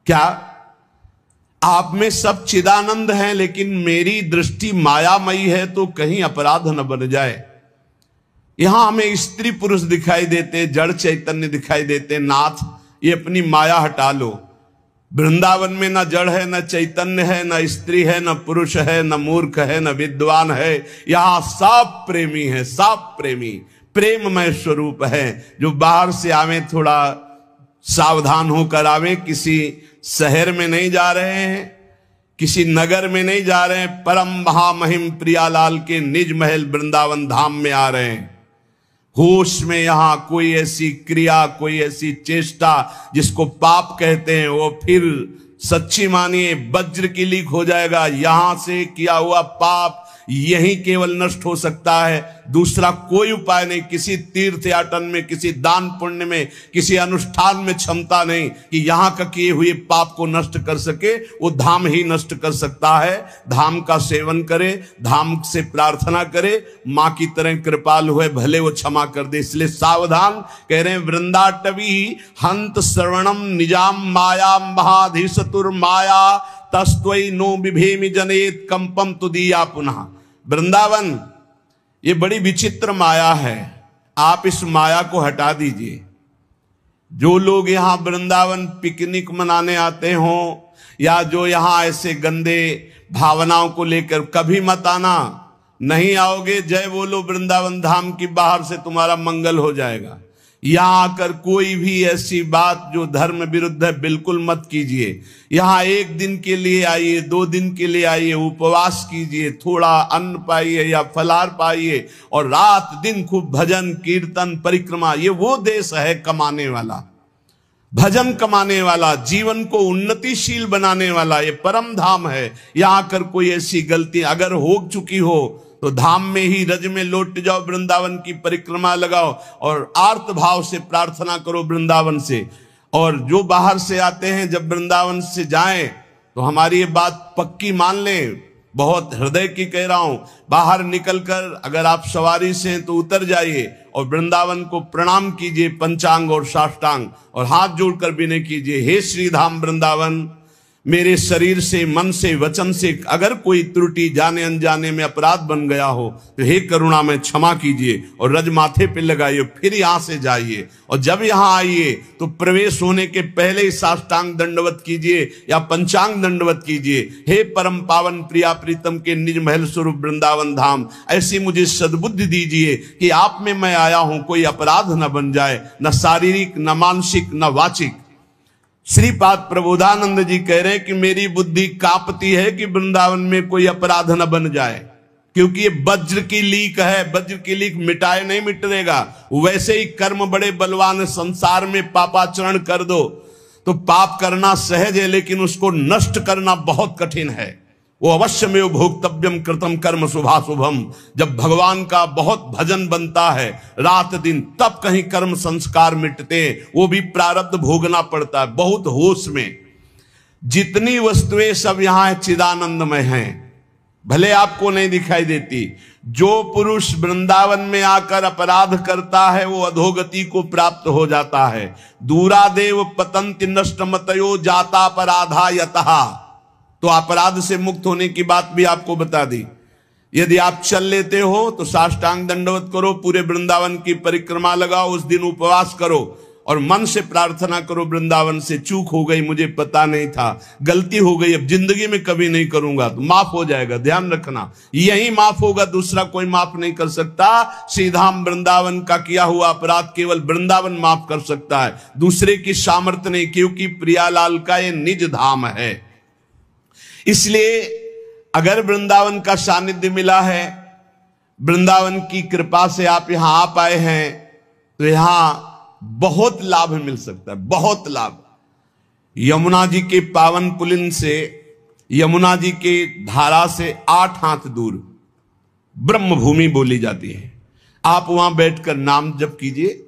क्या आप में सब चिदानंद हैं, लेकिन मेरी दृष्टि मायामयी है, तो कहीं अपराध न बन जाए। यहां हमें स्त्री पुरुष दिखाई देते, जड़ चैतन्य दिखाई देते। नाथ, ये अपनी माया हटा लो। वृंदावन में न जड़ है, न चैतन्य है, न स्त्री है, न पुरुष है, न मूर्ख है, न विद्वान है। यहां सब प्रेमी है, सब प्रेमी प्रेममय स्वरूप है। जो बाहर से आवे थोड़ा सावधान होकर आवे। किसी शहर में नहीं जा रहे हैं, किसी नगर में नहीं जा रहे हैं, परम महामहिम प्रियालाल के निज महल वृंदावन धाम में आ रहे हैं। होश में यहां कोई ऐसी क्रिया, कोई ऐसी चेष्टा जिसको पाप कहते हैं, वो फिर सच्ची मानिए वज्र की लीक हो जाएगा। यहां से किया हुआ पाप यही केवल नष्ट हो सकता है, दूसरा कोई उपाय नहीं। किसी तीर्थ याटन में, किसी दान पुण्य में, किसी अनुष्ठान में क्षमता नहीं कि यहां का किए हुए पाप को नष्ट कर सके। वो धाम ही नष्ट कर सकता है। धाम का सेवन करे, धाम से प्रार्थना करे, मां की तरह कृपाल हुए, भले वो क्षमा कर दे। इसलिए सावधान कह रहे हैं, वृंदाटवी हंत श्रवणम निजाम माया महाधीशतुर माया तस्त्वई नो बिभेमि जनेत कंपम तुदीया पुनः। वृंदावन ये बड़ी विचित्र माया है, आप इस माया को हटा दीजिए। जो लोग यहां वृंदावन पिकनिक मनाने आते हों, या जो यहां ऐसे गंदे भावनाओं को लेकर, कभी मत आना। नहीं आओगे, जय बोलो वृंदावन धाम की, बाहर से तुम्हारा मंगल हो जाएगा। यहां आकर कोई भी ऐसी बात जो धर्म विरुद्ध है बिल्कुल मत कीजिए। यहां एक दिन के लिए आइए, 2 दिन के लिए आइए, उपवास कीजिए, थोड़ा अन्न पाइए या फलाहार पाइए, और रात दिन खूब भजन कीर्तन परिक्रमा। ये वो देश है कमाने वाला, भजन कमाने वाला, जीवन को उन्नतिशील बनाने वाला। ये परम धाम है। यहां आकर कोई ऐसी गलती अगर हो चुकी हो तो धाम में ही रज में लौट जाओ, वृंदावन की परिक्रमा लगाओ और आर्त भाव से प्रार्थना करो वृंदावन से। और जो बाहर से आते हैं, जब वृंदावन से जाएं तो हमारी ये बात पक्की मान लें, बहुत हृदय की कह रहा हूं। बाहर निकलकर अगर आप सवारी से हैं तो उतर जाइए और वृंदावन को प्रणाम कीजिए, पंचांग और साष्टांग, और हाथ जोड़कर विनय कीजिए, हे श्रीधाम वृंदावन, मेरे शरीर से, मन से, वचन से अगर कोई त्रुटि जाने अनजाने में अपराध बन गया हो तो हे करुणा में क्षमा कीजिए, और रज माथे पे लगाइए, फिर यहां से जाइए। और जब यहां आइए तो प्रवेश होने के पहले ही साष्टांग दंडवत कीजिए या पंचांग दंडवत कीजिए। हे परम पावन प्रिया प्रीतम के निज महल स्वरूप वृंदावन धाम, ऐसी मुझे सद्बुद्धि दीजिए कि आप में मैं आया हूं, कोई अपराध न बन जाए, न शारीरिक, न मानसिक, न वाचिक। श्रीपाद प्रबोधानंद जी कह रहे हैं कि मेरी बुद्धि कांपती है कि वृंदावन में कोई अपराध न बन जाए, क्योंकि ये वज्र की लीक है। वज्र की लीक मिटाए नहीं मिटेगा। वैसे ही कर्म बड़े बलवान, संसार में पापाचरण कर दो तो पाप करना सहज है, लेकिन उसको नष्ट करना बहुत कठिन है। वो अवश्य में भोक्तव्यम कृतम कर्म शुभाशुभम। जब भगवान का बहुत भजन बनता है रात दिन, तब कहीं कर्म संस्कार मिटते, वो भी प्रारब्ध भोगना पड़ता है। बहुत होश में जितनी वस्तुएं सब यहां चिदानंदमय हैं, भले आपको नहीं दिखाई देती। जो पुरुष वृंदावन में आकर अपराध करता है वो अधोगति को प्राप्त हो जाता है। दूरादेव पतंति नष्ट मतयो जाता पराधा यतः। तो अपराध से मुक्त होने की बात भी आपको बता दी। यदि आप चल लेते हो तो साष्टांग दंडवत करो, पूरे वृंदावन की परिक्रमा लगाओ, उस दिन उपवास करो और मन से प्रार्थना करो, वृंदावन से चूक हो गई, मुझे पता नहीं था, गलती हो गई, अब जिंदगी में कभी नहीं करूंगा, तो माफ हो जाएगा। ध्यान रखना, यही माफ होगा, दूसरा कोई माफ नहीं कर सकता। श्रीधाम वृंदावन का किया हुआ अपराध केवल वृंदावन माफ कर सकता है, दूसरे की सामर्थ्य नहीं, क्योंकि प्रियालाल का ये निज धाम है। इसलिए अगर वृंदावन का सानिध्य मिला है, वृंदावन की कृपा से आप यहां आ पाए हैं, तो यहां बहुत लाभ मिल सकता है, बहुत लाभ। यमुना जी के पावन पुलिन से, यमुना जी के धारा से 8 हाथ दूर ब्रह्म भूमि बोली जाती है। आप वहां बैठकर नाम जप कीजिए,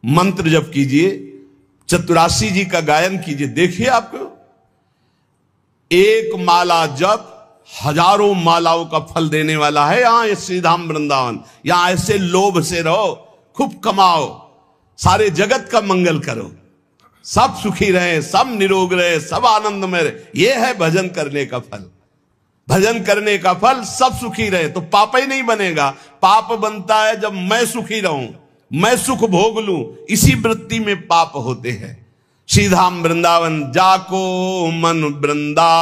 मंत्र जप कीजिए, चतुरासी जी का गायन कीजिए। देखिए आपको एक माला जप हजारों मालाओं का फल देने वाला है। यहां श्रीधाम वृंदावन, यहां ऐसे लोभ से रहो, खूब कमाओ, सारे जगत का मंगल करो, सब सुखी रहे, सब निरोग रहे, सब आनंद में रहे। यह है भजन करने का फल। भजन करने का फल सब सुखी रहे। तो पाप ही नहीं बनेगा। पाप बनता है जब मैं सुखी रहूं, मैं सुख भोग लूं, इसी वृत्ति में पाप होते हैं। श्रीधाम वृंदावन जाको मन वृंदा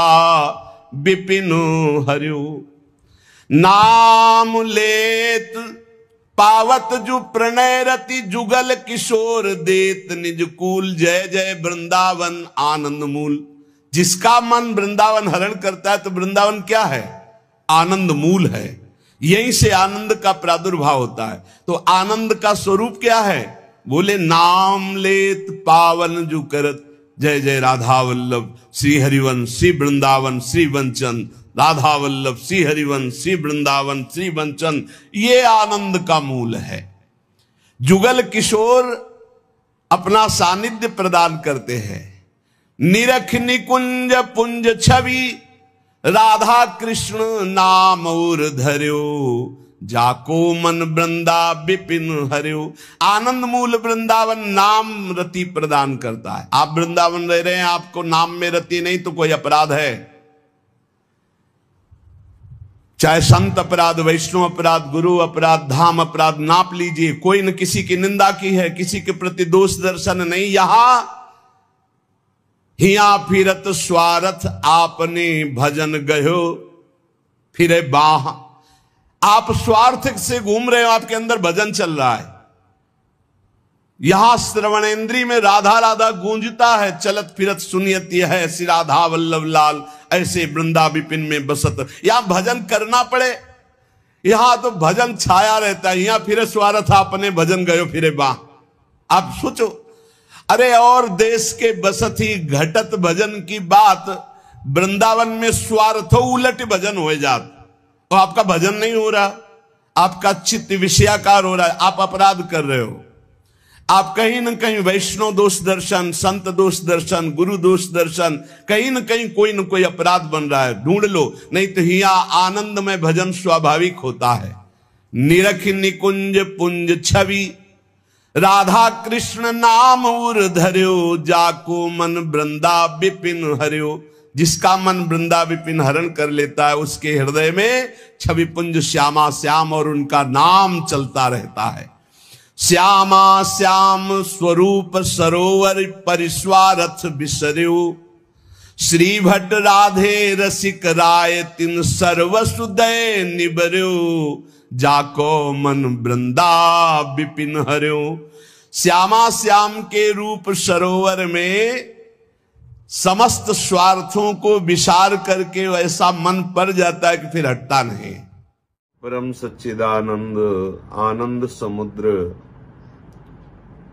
विपिन हरियो, नाम लेत पावत जु प्रणय रति, जुगल किशोर देत निज कूल, जय जय वृंदावन आनंद मूल। जिसका मन वृंदावन हरण करता है, तो वृंदावन क्या है? आनंद मूल है। यहीं से आनंद का प्रादुर्भाव होता है। तो आनंद का स्वरूप क्या है? बोले नाम लेत पावन जु करत, जय जय राधा वल्लभ श्री हरिवंश श्री वृंदावन श्री वंचन, राधा वल्लभ श्री हरिवंश श्री वृंदावन श्री वंचन। ये आनंद का मूल है। जुगल किशोर अपना सानिध्य प्रदान करते हैं। निरख निकुंज पुंज छवि, राधा कृष्ण नाम और धर्यो, जाको मन वृंदा विपिन हरियो। आनंद मूल वृंदावन नाम रति प्रदान करता है। आप वृंदावन रह रहे हैं, आपको नाम में रति नहीं तो कोई अपराध है? चाहे संत अपराध, वैष्णव अपराध, गुरु अपराध, धाम अपराध, नाप लीजिए। कोई न किसी की निंदा की है, किसी के प्रति दोष दर्शन नहीं। यहां हिया फिरत स्वार्थ आपने भजन गयो फिरे बाह। आप स्वार्थ से घूम रहे हो, आपके अंदर भजन चल रहा है। यहां श्रवणेंद्री में राधा राधा गूंजता है, चलत फिरत सुनियत यह है श्री राधा वल्लभ लाल, ऐसे वृंदा विपिन में बसत। यहां भजन करना पड़े, यहां तो भजन छाया रहता है। यहां फिरे स्वार्थ आपने भजन गयो फिरे बाह। आप सोचो, अरे और देश के बसत ही घटत भजन की बात, वृंदावन में स्वार्थो उलट भजन हो जात, तो आपका भजन नहीं हो रहा, आपका चित्त विषयाकार हो रहा है, आप अपराध कर रहे हो। आप कहीं न कहीं वैष्णव दोष दर्शन, संत दोष दर्शन, गुरु दोष दर्शन, कहीं न कहीं कोई न कोई अपराध बन रहा है, ढूंढ लो। नहीं तो हिया आनंद में भजन स्वाभाविक होता है। निरख निकुंज पुंज छवि, राधा कृष्ण नाम उर धर्यो, जाको मन वृंदा विपिन हरियो। जिसका मन वृंदा विपिन हरण कर लेता है, उसके हृदय में छवि पुंज श्यामा श्याम और उनका नाम चलता रहता है। श्यामा श्याम स्वरूप सरोवर परिस्वारथ बिसर्यो, श्री भट्ट राधे रसिक राय तिन सर्वसुदय निबर्यो, जाको मन वृंदा विपिन हर्यो। श्यामा श्याम के रूप सरोवर में समस्त स्वार्थों को विसार करके ऐसा मन पड़ जाता है कि फिर हटता नहीं। परम सच्चिदानंद आनंद समुद्र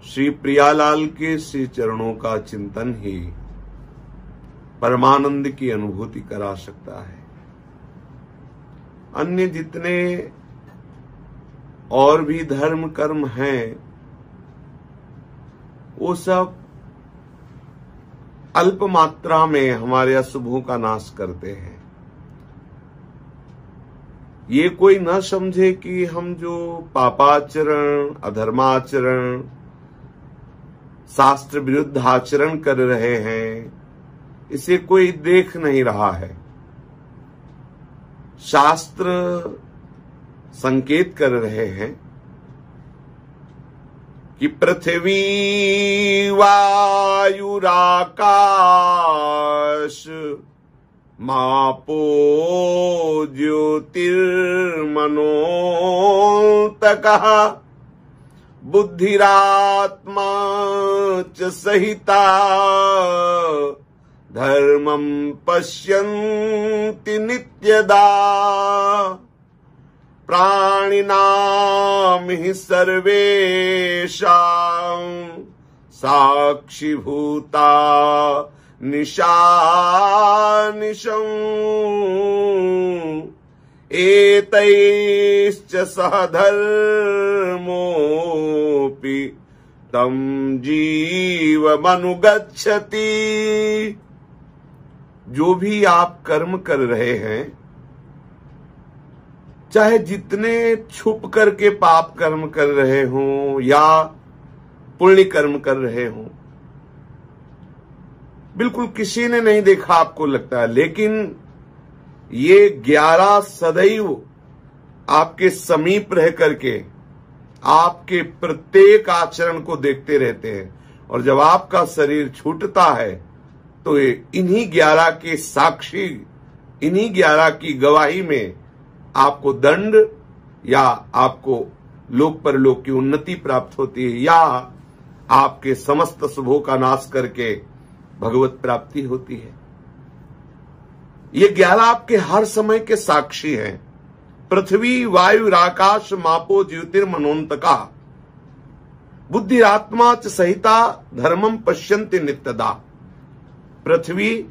श्री प्रियालाल के श्री चरणों का चिंतन ही परमानंद की अनुभूति करा सकता है। अन्य जितने और भी धर्म कर्म हैं, वो सब अल्प मात्रा में हमारे अशुभों का नाश करते हैं। ये कोई न समझे कि हम जो पापाचरण, अधर्माचरण, शास्त्र विरुद्ध आचरण कर रहे हैं, इसे कोई देख नहीं रहा है। शास्त्र संकेत कर रहे हैं कि पृथ्वी वायुराकाश मापो ज्योतिर्मनोतकः बुद्धिरात्मा च सहिता धर्मं पश्यन्ति नित्यदा प्राणिनां हि सर्वेषां साक्षिभूता निशानिशं एतैश्च सह धर्मोऽपि तम जीवमनुगच्छति। जो भी आप कर्म कर रहे हैं, चाहे जितने छुप करके पाप कर्म कर रहे हों या पुण्य कर्म कर रहे हों, बिल्कुल किसी ने नहीं देखा आपको लगता है, लेकिन ये 11 सदैव आपके समीप रह करके आपके प्रत्येक आचरण को देखते रहते हैं। और जब आपका शरीर छूटता है तो इन्हीं 11 के साक्षी, इन्हीं 11 की गवाही में आपको दंड या आपको लोक परलोक की उन्नति प्राप्त होती है, या आपके समस्त शुभों का नाश करके भगवत प्राप्ति होती है। ये 11 आपके हर समय के साक्षी हैं। पृथ्वी वायु आकाश मापो ज्योतिर्मनोन्तका बुद्धिरात्मा च सहिता धर्मम पश्यन्ति नित्यदा। पृथ्वी,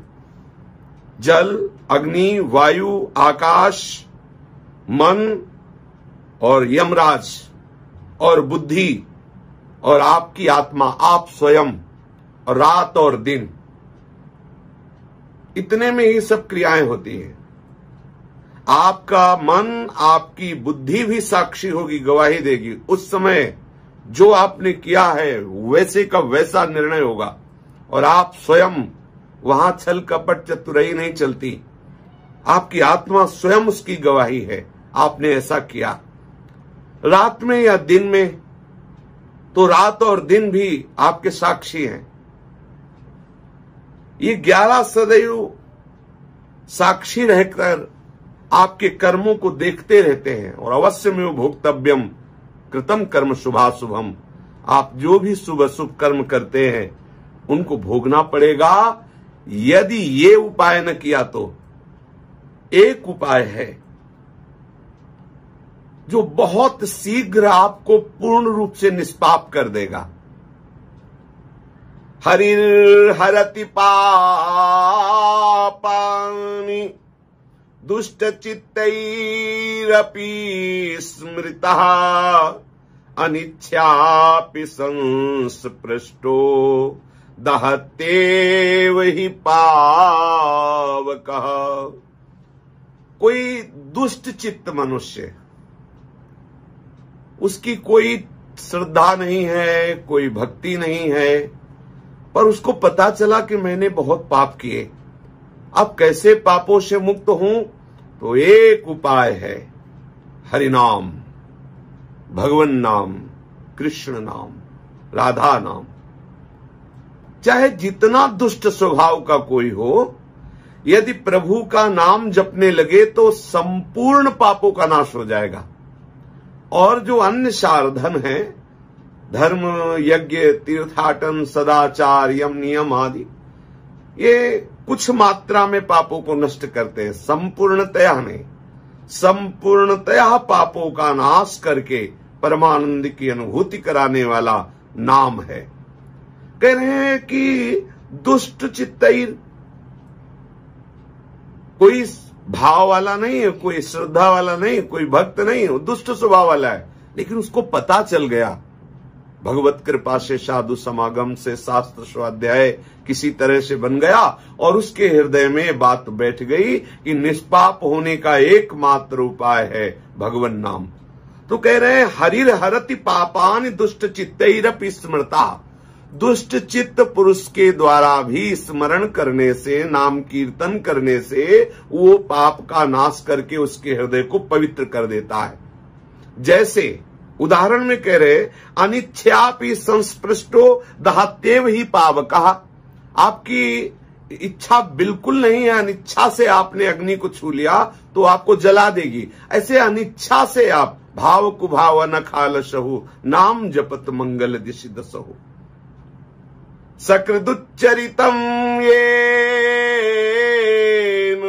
जल, अग्नि, वायु, आकाश, मन और यमराज और बुद्धि और आपकी आत्मा, आप स्वयं, और रात और दिन, इतने में ही सब क्रियाएं होती हैं। आपका मन, आपकी बुद्धि भी साक्षी होगी, गवाही देगी। उस समय जो आपने किया है वैसे का वैसा निर्णय होगा, और आप स्वयं, वहां छल कपट चतुराई नहीं चलती। आपकी आत्मा स्वयं उसकी गवाही है, आपने ऐसा किया। रात में या दिन में, तो रात और दिन भी आपके साक्षी हैं। ये 11 सदैव साक्षी रहकर आपके कर्मों को देखते रहते हैं। और अवश्य में भोक्तव्यम कृतम कर्म शुभाशुभम, आप जो भी शुभ अशुभ कर्म करते हैं उनको भोगना पड़ेगा। यदि ये उपाय न किया तो एक उपाय है जो बहुत शीघ्र आपको पूर्ण रूप से निष्पाप कर देगा। हरिर्हरति पापानि दुष्टचित्तैरपि स्मृतः अनिच्छापि संस्पृष्टो दहत्येव हि पावकः। कोई दुष्ट चित्त मनुष्य, उसकी कोई श्रद्धा नहीं है, कोई भक्ति नहीं है, पर उसको पता चला कि मैंने बहुत पाप किए, अब कैसे पापों से मुक्त हूं, तो एक उपाय है, हरिनाम, भगवन नाम, कृष्ण नाम, राधा नाम। चाहे जितना दुष्ट स्वभाव का कोई हो, यदि प्रभु का नाम जपने लगे तो संपूर्ण पापों का नाश हो जाएगा। और जो अन्य साधन है, धर्म, यज्ञ, तीर्थाटन, सदाचार, यम नियम आदि, ये कुछ मात्रा में पापों को नष्ट करते हैं, संपूर्णतया नहीं। संपूर्णतया पापों का नाश करके परमानंद की अनुभूति कराने वाला नाम है। कह रहे हैं कि दुष्ट चित्तैर, कोई भाव वाला नहीं है, कोई श्रद्धा वाला नहीं, कोई भक्त नहीं है, दुष्ट स्वभाव वाला है, लेकिन उसको पता चल गया भगवत कृपा से, साधु समागम से, शास्त्र स्वाध्याय किसी तरह से बन गया, और उसके हृदय में बात बैठ गई कि निष्पाप होने का एकमात्र उपाय है भगवन नाम। तो कह रहे हैं हरिर हरति पापानि दुष्ट चित्तैरपि स्मृता। दुष्ट चित्त पुरुष के द्वारा भी स्मरण करने से, नाम कीर्तन करने से वो पाप का नाश करके उसके हृदय को पवित्र कर देता है। जैसे उदाहरण में कह रहे, अनिच्छापि संस्पृष्टो दहत्येव ही पावकः। आपकी इच्छा बिल्कुल नहीं है, अनिच्छा से आपने अग्नि को छू लिया तो आपको जला देगी। ऐसे अनिच्छा से आप भाव कुभाव न खालसहु नाम जपत मंगल दिशि दसहु। सकृदुच्चरितम येन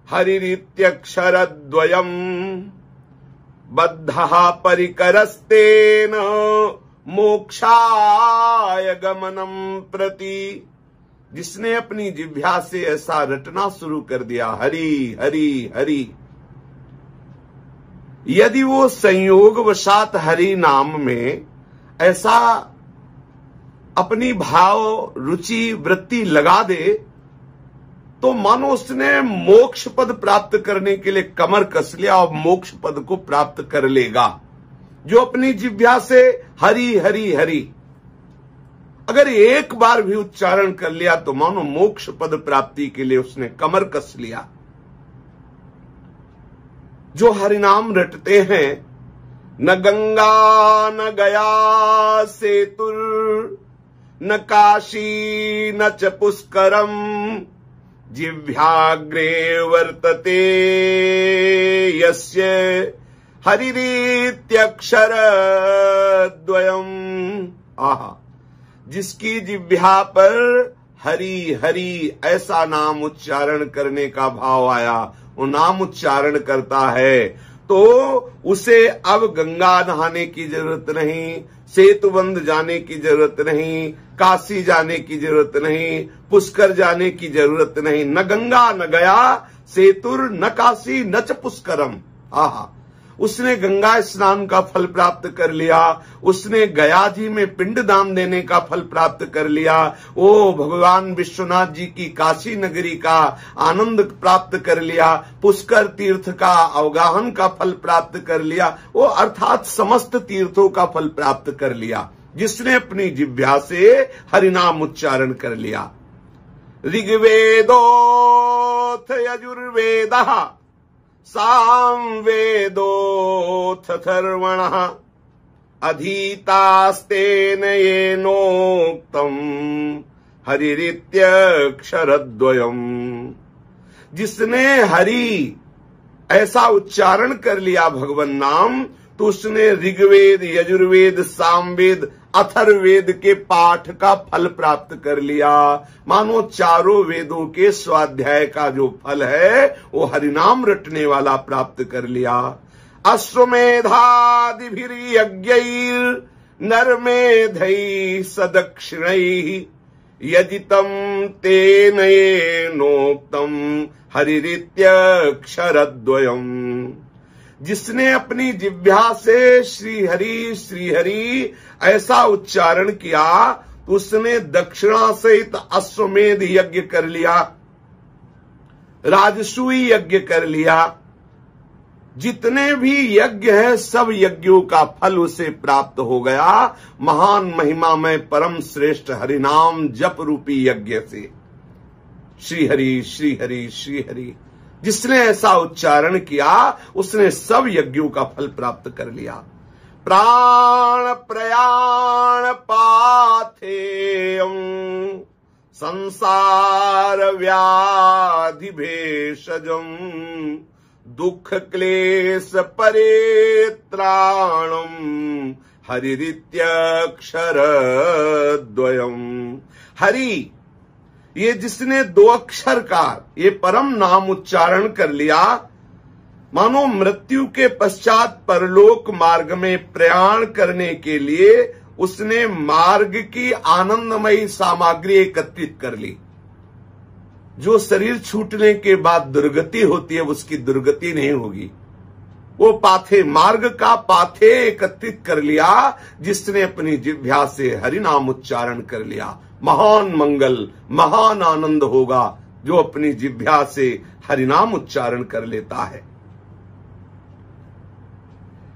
हरिरित्यक्षरद्वयम् बद्धः परिकरस्तेन मोक्षाय गमनम प्रति। जिसने अपनी जिह्वा से ऐसा रटना शुरू कर दिया, हरि हरि हरि, यदि वो संयोगवशात हरि नाम में ऐसा अपनी भाव रुचि वृत्ति लगा दे तो मानो उसने मोक्ष पद प्राप्त करने के लिए कमर कस लिया और मोक्ष पद को प्राप्त कर लेगा। जो अपनी जिह्वा से हरि हरि हरि अगर एक बार भी उच्चारण कर लिया तो मानो मोक्ष पद प्राप्ति के लिए उसने कमर कस लिया। जो हरिनाम रटते हैं, न गंगा न गया सेतुर न काशी न च पुष्करम जिह्वाग्रे वर्तते यस्य हरिरीत्यक्षर द्वयम्। आहा, जिसकी जिह्वा पर हरि हरि ऐसा नाम उच्चारण करने का भाव आया, वो नाम उच्चारण करता है तो उसे अब गंगा नहाने की जरूरत नहीं, सेतुबंध जाने की जरूरत नहीं, काशी जाने की जरूरत नहीं, पुष्कर जाने की जरूरत नहीं। न गंगा न गया सेतुर न काशी न च पुष्करम। आहा, उसने गंगा स्नान का फल प्राप्त कर लिया, उसने गया जी में पिंड दान देने का फल प्राप्त कर लिया, ओ भगवान विश्वनाथ जी की काशी नगरी का आनंद प्राप्त कर लिया, पुष्कर तीर्थ का अवगाहन का फल प्राप्त कर लिया, वो अर्थात समस्त तीर्थों का फल प्राप्त कर लिया जिसने अपनी जिह्वा से हरिनाम उच्चारण कर लिया। ऋग्वेदोथ यजुर्वेदः सामवेदोऽथ अथर्वणः अधीतास्तेन येनोक्तम् हरिरित्यक्षरद्वयम्। जिसने हरि ऐसा उच्चारण कर लिया भगवान नाम तो उसने ऋग्वेद यजुर्वेद सामवेद अथर्ववेद के पाठ का फल प्राप्त कर लिया। मानो चारों वेदों के स्वाध्याय का जो फल है वो हरिनाम रटने वाला प्राप्त कर लिया। अश्वमेधादिभिर्यज्ञैर् नरमेधैः सदक्षिणैः यजितं तेन येनोक्तं हरिरित्यक्षरद्वयम्। जिसने अपनी जिह्वा से श्री हरि ऐसा उच्चारण किया तो उसने दक्षिणा सहित अश्वमेध यज्ञ कर लिया, राजसूय यज्ञ कर लिया। जितने भी यज्ञ है सब यज्ञों का फल उसे प्राप्त हो गया महान महिमा में परम श्रेष्ठ हरिनाम जप रूपी यज्ञ से। श्री हरि श्री हरि श्री हरि जिसने ऐसा उच्चारण किया उसने सब यज्ञों का फल प्राप्त कर लिया। प्राण प्रयाण पाथेयं संसार व्याधि भेषजं दुख क्लेश परेत्राणं हरिरित्यक्षरद्वयम्। हरि ये जिसने दो अक्षर का ये परम नाम उच्चारण कर लिया मानो मृत्यु के पश्चात परलोक मार्ग में प्रयाण करने के लिए उसने मार्ग की आनंदमयी सामग्री एकत्रित कर ली। जो शरीर छूटने के बाद दुर्गति होती है उसकी दुर्गति नहीं होगी। वो पाथे मार्ग का पाथे एकत्रित कर लिया जिसने अपनी जिह्वा से हरिनाम उच्चारण कर लिया। महान मंगल महान आनंद होगा जो अपनी जिह्वा से हरिनाम उच्चारण कर लेता है।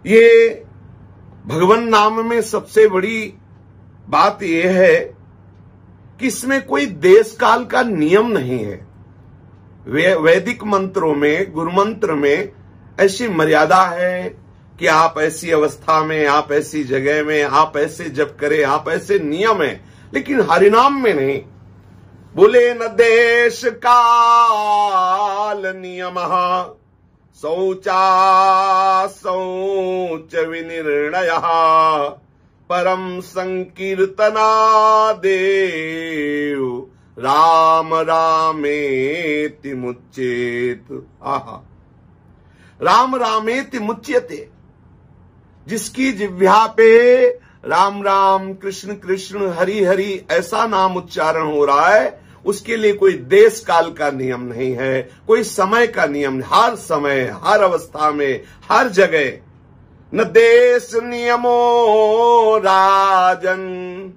ये भगवान नाम में सबसे बड़ी बात यह है कि इसमें कोई देश काल का नियम नहीं है। वैदिक मंत्रों में गुरु मंत्र में ऐसी मर्यादा है कि आप ऐसी अवस्था में आप ऐसी जगह में आप ऐसे जप करें आप ऐसे नियम है, लेकिन हरिनाम में नहीं। बोले न देश काल नियम शौचा शौच विनिर्णय परम संकीर्तना देव राम रामेति मुच्येत। आहा, राम रामेति मुच्यते। जिसकी जिह्वा पे राम राम कृष्ण कृष्ण हरि हरि ऐसा नाम उच्चारण हो रहा है उसके लिए कोई देश काल का नियम नहीं है, कोई समय का नियम। हर समय, हर अवस्था में, हर जगह न देश नियमो राजन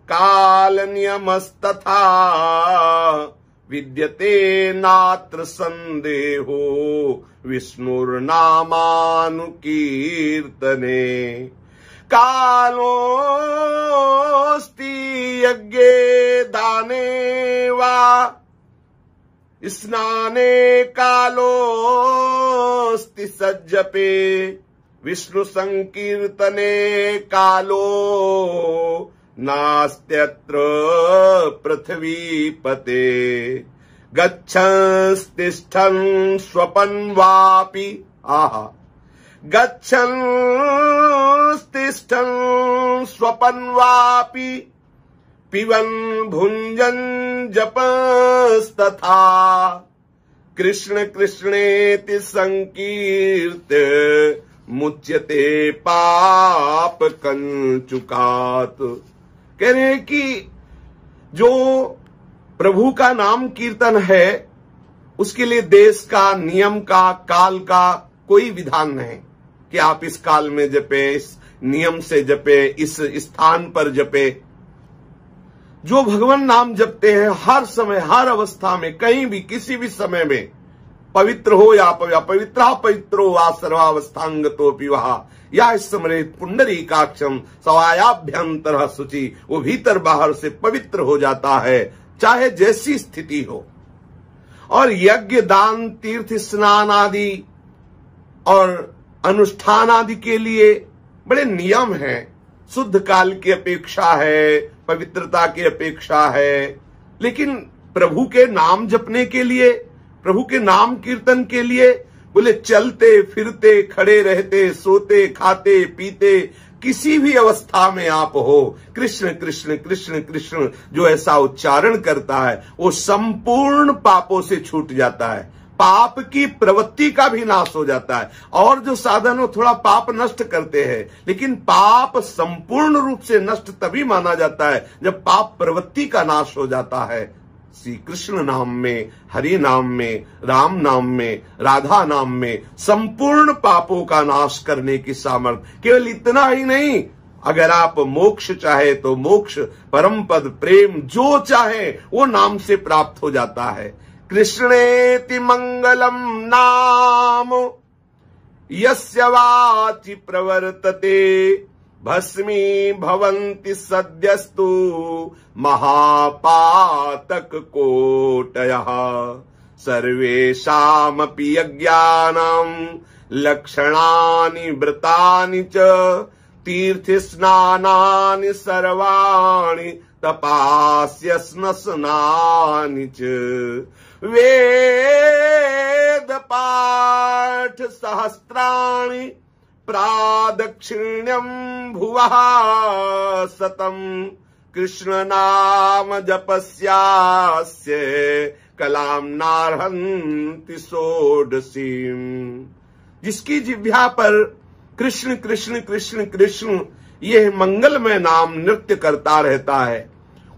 काल नियमस्तथा विद्यते नात्र संदेहो विष्णुर्नामानुकीर्तने कालोस्ति यज्ञे दाने वा स्नाने कालोस्ति सज्जपे विष्णु संकीर्तने कालो नास्त्यत्र पृथ्वीपते गच्छन्स्तिष्ठन् स्वपन्वापि गच्छन्स्तिष्ठन् स्वपन्वापि पिबन् भुञ्जन् जपस्तथा कृष्ण कृष्णेति संकीर्त्य मुच्यते पाप कंचुकात। कह रहे हैं कि जो प्रभु का नाम कीर्तन है उसके लिए देश का, नियम का, काल का कोई विधान नहीं कि आप इस काल में जपे, इस नियम से जपे, इस स्थान पर जपे। जो भगवान नाम जपते हैं हर समय, हर अवस्था में, कहीं भी, किसी भी समय में, पवित्र हो या पवित्रा पवित्रो वा सर्वावस्थांगतोपि वहा या स्मरेत पुंडरीकाक्षम सवायाभ्यंतर शुचि। वो भीतर बाहर से पवित्र हो जाता है, चाहे जैसी स्थिति हो। और यज्ञ, दान, तीर्थ स्नान आदि और अनुष्ठान आदि के लिए बड़े नियम हैं। शुद्ध काल की अपेक्षा है, पवित्रता की अपेक्षा है। लेकिन प्रभु के नाम जपने के लिए, प्रभु के नाम कीर्तन के लिए बोले चलते फिरते, खड़े रहते, सोते, खाते, पीते, किसी भी अवस्था में आप हो, कृष्ण कृष्ण कृष्ण कृष्ण जो ऐसा उच्चारण करता है वो संपूर्ण पापों से छूट जाता है, पाप की प्रवृत्ति का भी नाश हो जाता है। और जो साधन हो थोड़ा पाप नष्ट करते हैं, लेकिन पाप संपूर्ण रूप से नष्ट तभी माना जाता है जब पाप प्रवृत्ति का नाश हो जाता है। श्री कृष्ण नाम में, हरि नाम में, राम नाम में, राधा नाम में संपूर्ण पापों का नाश करने की सामर्थ्य। केवल इतना ही नहीं, अगर आप मोक्ष चाहे तो मोक्ष, परम पद, प्रेम जो चाहे वो नाम से प्राप्त हो जाता है। कृष्णेति मंगलम नाम यस्य वाचि प्रवर्तते भस्मी भवन्ति सद्यस्तु महापातक कोटयः सर्वेषामपि यज्ञानां लक्षणानि व्रतानि च तीर्थस्नानानि सर्वाणि तपास्य स्नानानि च वेद पाठ सहस्राणि प्रादक्षिण्यं भुवः सतम कृष्ण नाम जपस्यास्य कलाम नार्हन्ति षोडशीम। जिसकी जिह्वा पर कृष्ण कृष्ण कृष्ण कृष्ण यह मंगलमय नाम नृत्य करता रहता है,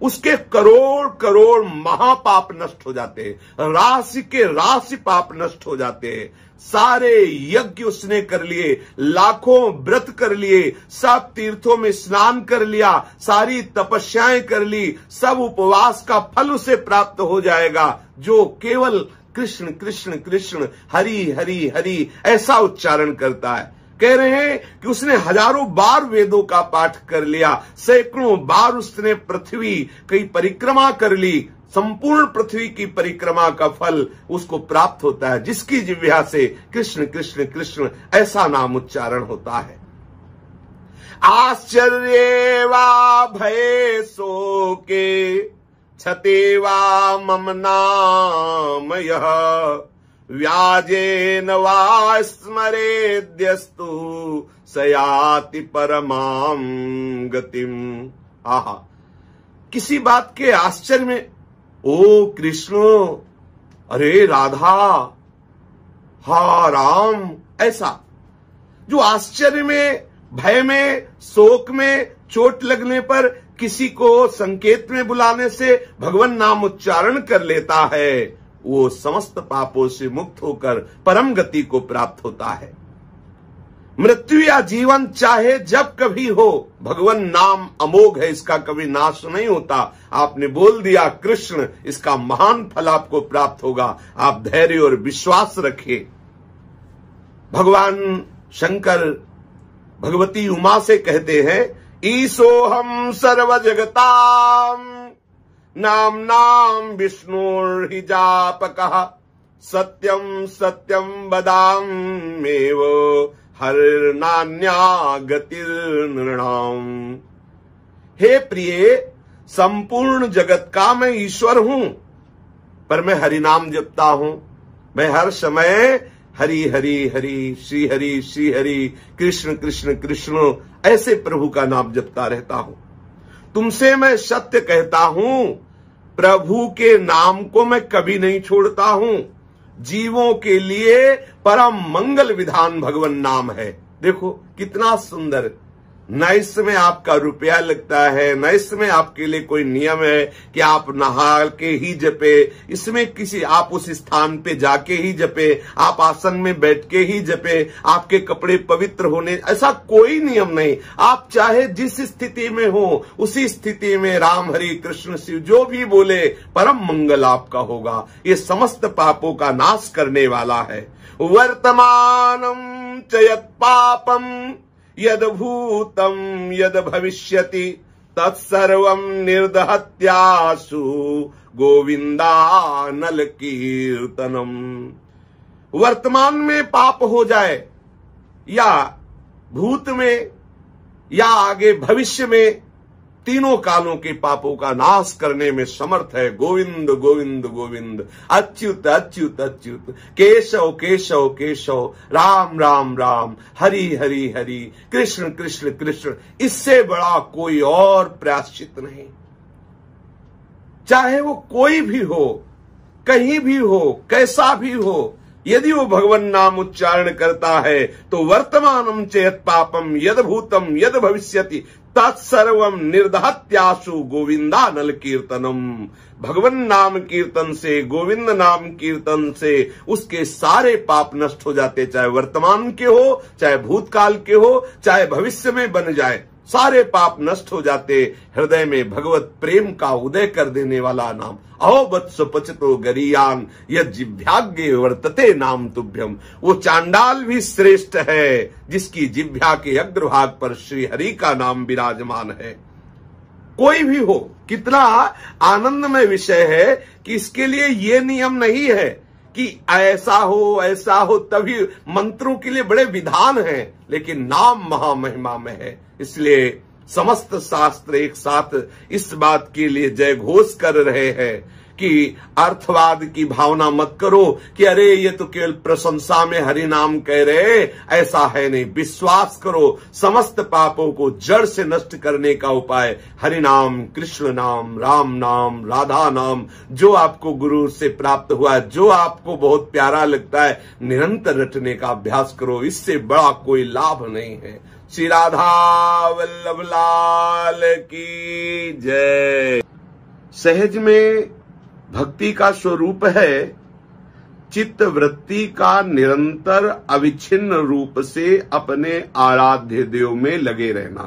उसके करोड़ करोड़ महापाप नष्ट हो जाते हैं, राशि के राशि पाप नष्ट हो जाते हैं। सारे यज्ञ उसने कर लिए, लाखों व्रत कर लिए, सब तीर्थों में स्नान कर लिया, सारी तपस्याएं कर ली, सब उपवास का फल उसे प्राप्त हो जाएगा जो केवल कृष्ण कृष्ण कृष्ण हरि हरि हरि ऐसा उच्चारण करता है। कह रहे हैं कि उसने हजारों बार वेदों का पाठ कर लिया, सैकड़ों बार उसने पृथ्वी की परिक्रमा कर ली, संपूर्ण पृथ्वी की परिक्रमा का फल उसको प्राप्त होता है जिसकी जिह्वा से कृष्ण कृष्ण कृष्ण ऐसा नाम उच्चारण होता है। आश्चर्ये वा भये शोके छते वा मम नाम यः व्याजेन वा स्मरेद्यस्तु सयाति परमां गतिम। आहा, किसी बात के आश्चर्य में ओ कृष्ण, अरे राधा, हा राम, ऐसा जो आश्चर्य में भय में, शोक में, चोट लगने पर किसी को संकेत में बुलाने से भगवान नाम उच्चारण कर लेता है, वो समस्त पापों से मुक्त होकर परम गति को प्राप्त होता है। मृत्यु या जीवन चाहे जब कभी हो, भगवान नाम अमोघ है, इसका कभी नाश नहीं होता। आपने बोल दिया कृष्ण, इसका महान फल आपको प्राप्त होगा। आप धैर्य और विश्वास रखिए। भगवान शंकर भगवती उमा से कहते हैं, ईसोहम सर्व जगताम नाम नाम विष्णुर्हि जापकः सत्यम सत्यम वदाम्येव हरिर्नान्या गतिर्नृणाम। हे प्रिय, संपूर्ण जगत का मैं ईश्वर हूं, पर मैं हरि नाम जपता हूं। मैं हर समय हरि हरि हरि, श्री हरि, कृष्ण कृष्ण कृष्ण, ऐसे प्रभु का नाम जपता रहता हूं। तुमसे मैं सत्य कहता हूं, प्रभु के नाम को मैं कभी नहीं छोड़ता हूं। जीवों के लिए परम मंगल विधान भगवान नाम है। देखो कितना सुंदर। न इसमें आपका रुपया लगता है, न इसमें आपके लिए कोई नियम है कि आप नहा के ही जपे, इसमें किसी आप उस स्थान पे जाके ही जपे, आप आसन में बैठ के ही जपे, आपके कपड़े पवित्र होने, ऐसा कोई नियम नहीं। आप चाहे जिस स्थिति में हो उसी स्थिति में राम हरि कृष्ण शिव जो भी बोले परम मंगल आपका होगा। ये समस्त पापों का नाश करने वाला है। वर्तमानम च यत् पापम यद भूतम यद भविष्यति तत्सर्वं निर्दहत्यासु गोविंदानल कीर्तनम। वर्तमान में पाप हो जाए या भूत में या आगे भविष्य में, तीनों कालों के पापों का नाश करने में समर्थ है गोविंद गोविंद गोविंद, अच्युत अच्युत अच्युत, केशव केशव केशव, राम राम राम, हरि हरि हरि, कृष्ण कृष्ण कृष्ण। इससे बड़ा कोई और प्रायश्चित नहीं। चाहे वो कोई भी हो, कहीं भी हो, कैसा भी हो, यदि वो भगवान नाम उच्चारण करता है तो वर्तमानम चेत पापम यद भूतम यद भविष्यति तत्सर्वम निर्दहत्यासु गोविंदानल कीर्तनम। भगवान नाम कीर्तन से, गोविंद नाम कीर्तन से उसके सारे पाप नष्ट हो जाते, चाहे वर्तमान के हो, चाहे भूतकाल के हो, चाहे भविष्य में बन जाए, सारे पाप नष्ट हो जाते। हृदय में भगवत प्रेम का उदय कर देने वाला नाम। अहो वत्स पचतो गरीयान यद जिह्वाग्रे वर्तते नाम तुभ्यम। वो चांडाल भी श्रेष्ठ है जिसकी जिह्वा के अग्रभाग पर श्री हरि का नाम विराजमान है। कोई भी हो, कितना आनंदमय विषय है कि इसके लिए ये नियम नहीं है कि ऐसा हो तभी। मंत्रों के लिए बड़े विधान हैं, लेकिन नाम महामहिमा में है। इसलिए समस्त शास्त्र एक साथ इस बात के लिए जय घोष कर रहे हैं कि अर्थवाद की भावना मत करो कि अरे ये तो केवल प्रशंसा में हरि नाम कह रहे, ऐसा है नहीं। विश्वास करो, समस्त पापों को जड़ से नष्ट करने का उपाय हरि नाम, कृष्ण नाम, राम नाम, राधा नाम, जो आपको गुरु से प्राप्त हुआ, जो आपको बहुत प्यारा लगता है, निरंतर रटने का अभ्यास करो। इससे बड़ा कोई लाभ नहीं है। श्री राधा वल्लभ लाल की जय। सहज में भक्ति का स्वरूप है चित्त वृत्ति का निरंतर अविच्छिन्न रूप से अपने आराध्य देव में लगे रहना।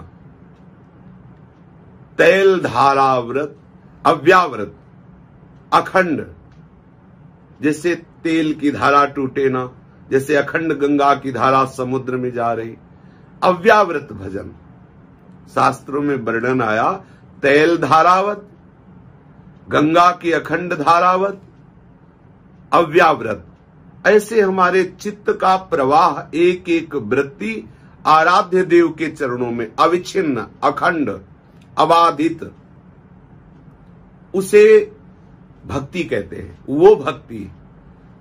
तैल धाराव्रत, अव्याव्रत, अखंड, जैसे तेल की धारा टूटे ना, जैसे अखंड गंगा की धारा समुद्र में जा रही। अव्याव्रत भजन, शास्त्रों में वर्णन आया, तैल धारावत, गंगा की अखंड धारावत, अव्याव्रत। ऐसे हमारे चित्त का प्रवाह एक एक वृत्ति आराध्य देव के चरणों में अविच्छिन्न, अखंड, अबाधित, उसे भक्ति कहते हैं। वो भक्ति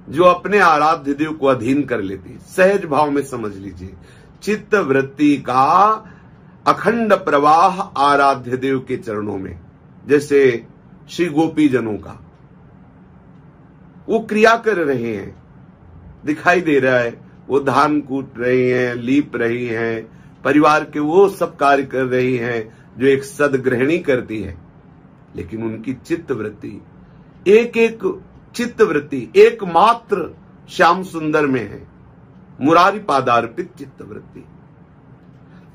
जो अपने आराध्य देव को अधीन कर लेती। सहज भाव में समझ लीजिए, चित्त वृत्ति का अखंड प्रवाह आराध्य देव के चरणों में, जैसे श्री गोपी जनों का वो क्रिया कर रहे हैं, दिखाई दे रहा है, वो धान कूट रही हैं, लीप रही हैं, परिवार के वो सब कार्य कर रही हैं जो एक सदगृहिणी करती है, लेकिन उनकी चित्तवृत्ति एक एक चित्तवृत्ति एकमात्र श्याम सुंदर में है, मुरारी पादार्पित चित्तवृत्ति।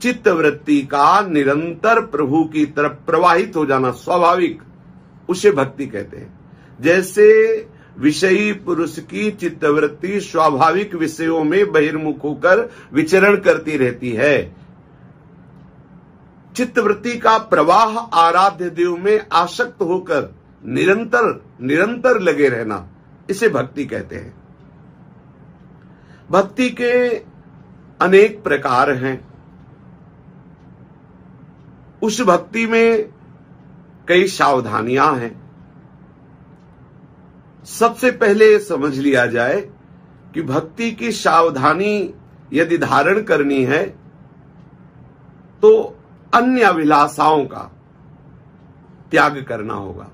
चित्तवृत्ति का निरंतर प्रभु की तरफ प्रवाहित हो जाना स्वाभाविक, उसे भक्ति कहते हैं। जैसे विषयी पुरुष की चित्तवृत्ति स्वाभाविक विषयों में बहिर्मुख होकर विचरण करती रहती है, चित्तवृत्ति का प्रवाह आराध्य देव में आसक्त होकर निरंतर लगे रहना, इसे भक्ति कहते हैं। भक्ति के अनेक प्रकार हैं। उस भक्ति में कई सावधानियां हैं। सबसे पहले समझ लिया जाए कि भक्ति की सावधानी यदि धारण करनी है तो अन्य अभिलाषाओं का त्याग करना होगा।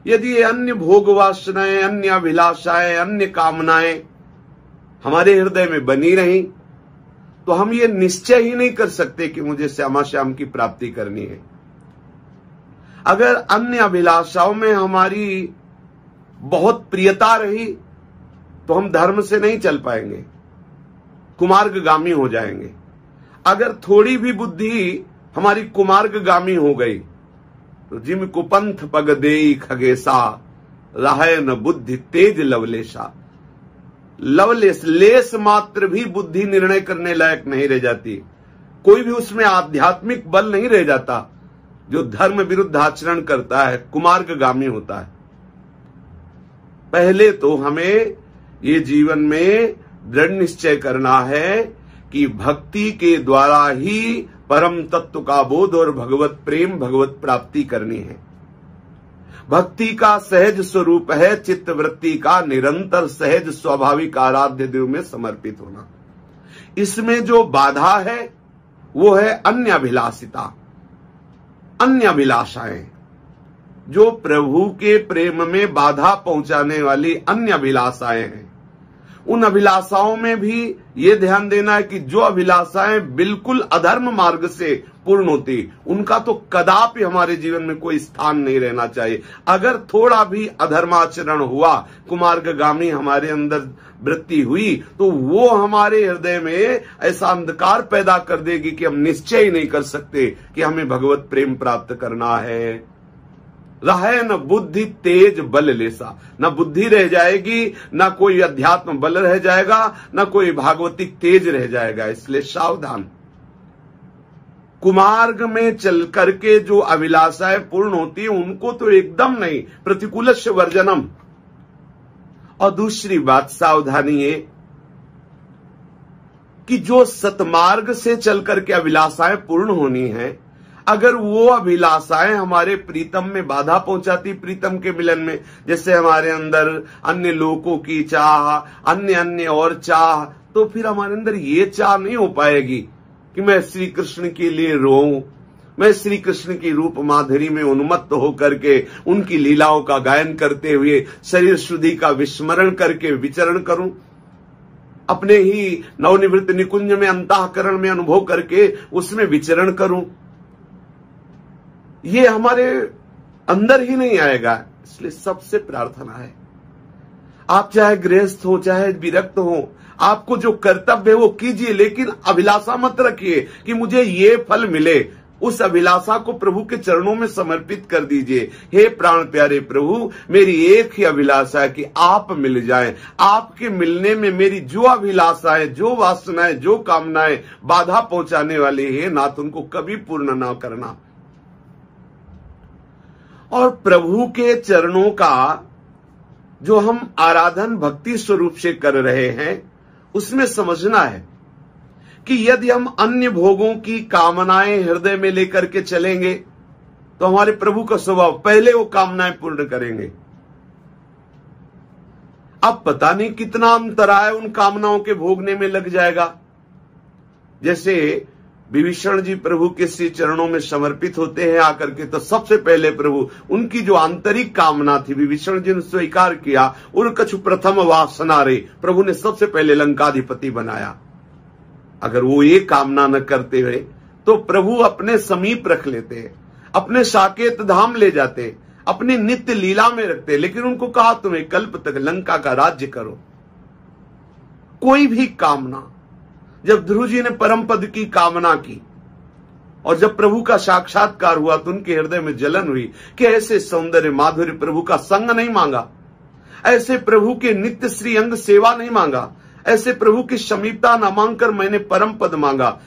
यदि ये अन्य भोग वासनाएं, अन्य अभिलाषाएं, अन्य कामनाएं हमारे हृदय में बनी रही तो हम ये निश्चय ही नहीं कर सकते कि मुझे श्यामा श्याम की प्राप्ति करनी है। अगर अन्य अभिलाषाओं में हमारी बहुत प्रियता रही तो हम धर्म से नहीं चल पाएंगे, कुमार्गगामी हो जाएंगे। अगर थोड़ी भी बुद्धि हमारी कुमार्गगामी हो गई तो जिम कुपंथ पग देई खगेसा, राहे न बुद्धि तेज लवलेशा। लवलेस, लेस मात्र भी बुद्धि निर्णय करने लायक नहीं रह जाती, कोई भी उसमें आध्यात्मिक बल नहीं रह जाता। जो धर्म विरुद्ध आचरण करता है कुमार्गगामी होता है। पहले तो हमें ये जीवन में दृढ़ निश्चय करना है कि भक्ति के द्वारा ही परम तत्व का बोध और भगवत प्रेम, भगवत प्राप्ति करनी है। भक्ति का सहज स्वरूप है चित्तवृत्ति का निरंतर सहज स्वाभाविक आराध्य देव में समर्पित होना। इसमें जो बाधा है वो है अन्य अभिलाषिता, अन्य अभिलाषाएं, जो प्रभु के प्रेम में बाधा पहुंचाने वाली अन्य अभिलाषाएं हैं। उन अभिलाषाओं में भी ये ध्यान देना है कि जो अभिलाषाएं बिल्कुल अधर्म मार्ग से पूर्ण होती, उनका तो कदापि हमारे जीवन में कोई स्थान नहीं रहना चाहिए। अगर थोड़ा भी अधर्माचरण हुआ, कुमार्गगामी हमारे अंदर वृत्ति हुई, तो वो हमारे हृदय में ऐसा अंधकार पैदा कर देगी कि हम निश्चय ही नहीं कर सकते कि हमें भगवत प्रेम प्राप्त करना है। रहे न बुद्धि तेज बल लेसा, न बुद्धि रह जाएगी, न कोई अध्यात्म बल रह जाएगा, न कोई भागवतिक तेज रह जाएगा। इसलिए सावधान। कुमार्ग में चल करके जो अभिलाषाएं पूर्ण होती है उनको तो एकदम नहीं, प्रतिकूलस्य वर्जनम। और दूसरी बात सावधानी है कि जो सतमार्ग से चल करके अभिलाषाएं पूर्ण होनी है, अगर वो अभिलाषाएं हमारे प्रीतम में बाधा पहुंचाती, प्रीतम के मिलन में, जैसे हमारे अंदर अन्य लोगों की चाह, अन्य और चाह, तो फिर हमारे अंदर ये चाह नहीं हो पाएगी कि मैं श्री कृष्ण के लिए रोऊं, मैं श्री कृष्ण की रूप माधुरी में उन्मत्त होकर के उनकी लीलाओं का गायन करते हुए शरीर शुद्धि का विस्मरण करके विचरण करूं, अपने ही नवनिवृत्त निकुंज में अंतःकरण में अनुभव करके उसमें विचरण करूं। ये हमारे अंदर ही नहीं आएगा। इसलिए सबसे प्रार्थना है, आप चाहे गृहस्थ हो चाहे विरक्त हो, आपको जो कर्तव्य है वो कीजिए, लेकिन अभिलाषा मत रखिए कि मुझे ये फल मिले। उस अभिलाषा को प्रभु के चरणों में समर्पित कर दीजिए। हे प्राण प्यारे प्रभु, मेरी एक ही अभिलाषा है कि आप मिल जाएं। आपके मिलने में मेरी जो अभिलाषाएं, जो वासनाएं, जो कामनाएं बाधा पहुंचाने वाली है, नाथ उनको कभी पूर्ण ना करना। और प्रभु के चरणों का जो हम आराधन भक्ति स्वरूप से कर रहे हैं, उसमें समझना है कि यदि हम अन्य भोगों की कामनाएं हृदय में लेकर के चलेंगे तो हमारे प्रभु का स्वभाव पहले वो कामनाएं पूर्ण करेंगे। अब पता नहीं कितना अंतराय उन कामनाओं के भोगने में लग जाएगा। जैसे विभीषण जी प्रभु के श्री चरणों में समर्पित होते हैं आकर के, तो सबसे पहले प्रभु उनकी जो आंतरिक कामना थी विभीषण जी ने स्वीकार किया, और कछु प्रथम वासना रे, प्रभु ने सबसे पहले लंकाधिपति बनाया। अगर वो ये कामना न करते हुए तो प्रभु अपने समीप रख लेते, अपने साकेत धाम ले जाते, अपनी नित्य लीला में रखते। लेकिन उनको कहा तुम्हें कल्प तक लंका का राज्य करो। कोई भी कामना, जब ध्रुव जी ने परम पद की कामना की और जब प्रभु का साक्षात्कार हुआ तो उनके हृदय में जलन हुई कि ऐसे सौंदर्य माधुर्य प्रभु का संग नहीं मांगा, ऐसे प्रभु के नित्य श्री अंग सेवा नहीं मांगा, ऐसे प्रभु की समीपता न मांगकर मैंने परम पद मांगा।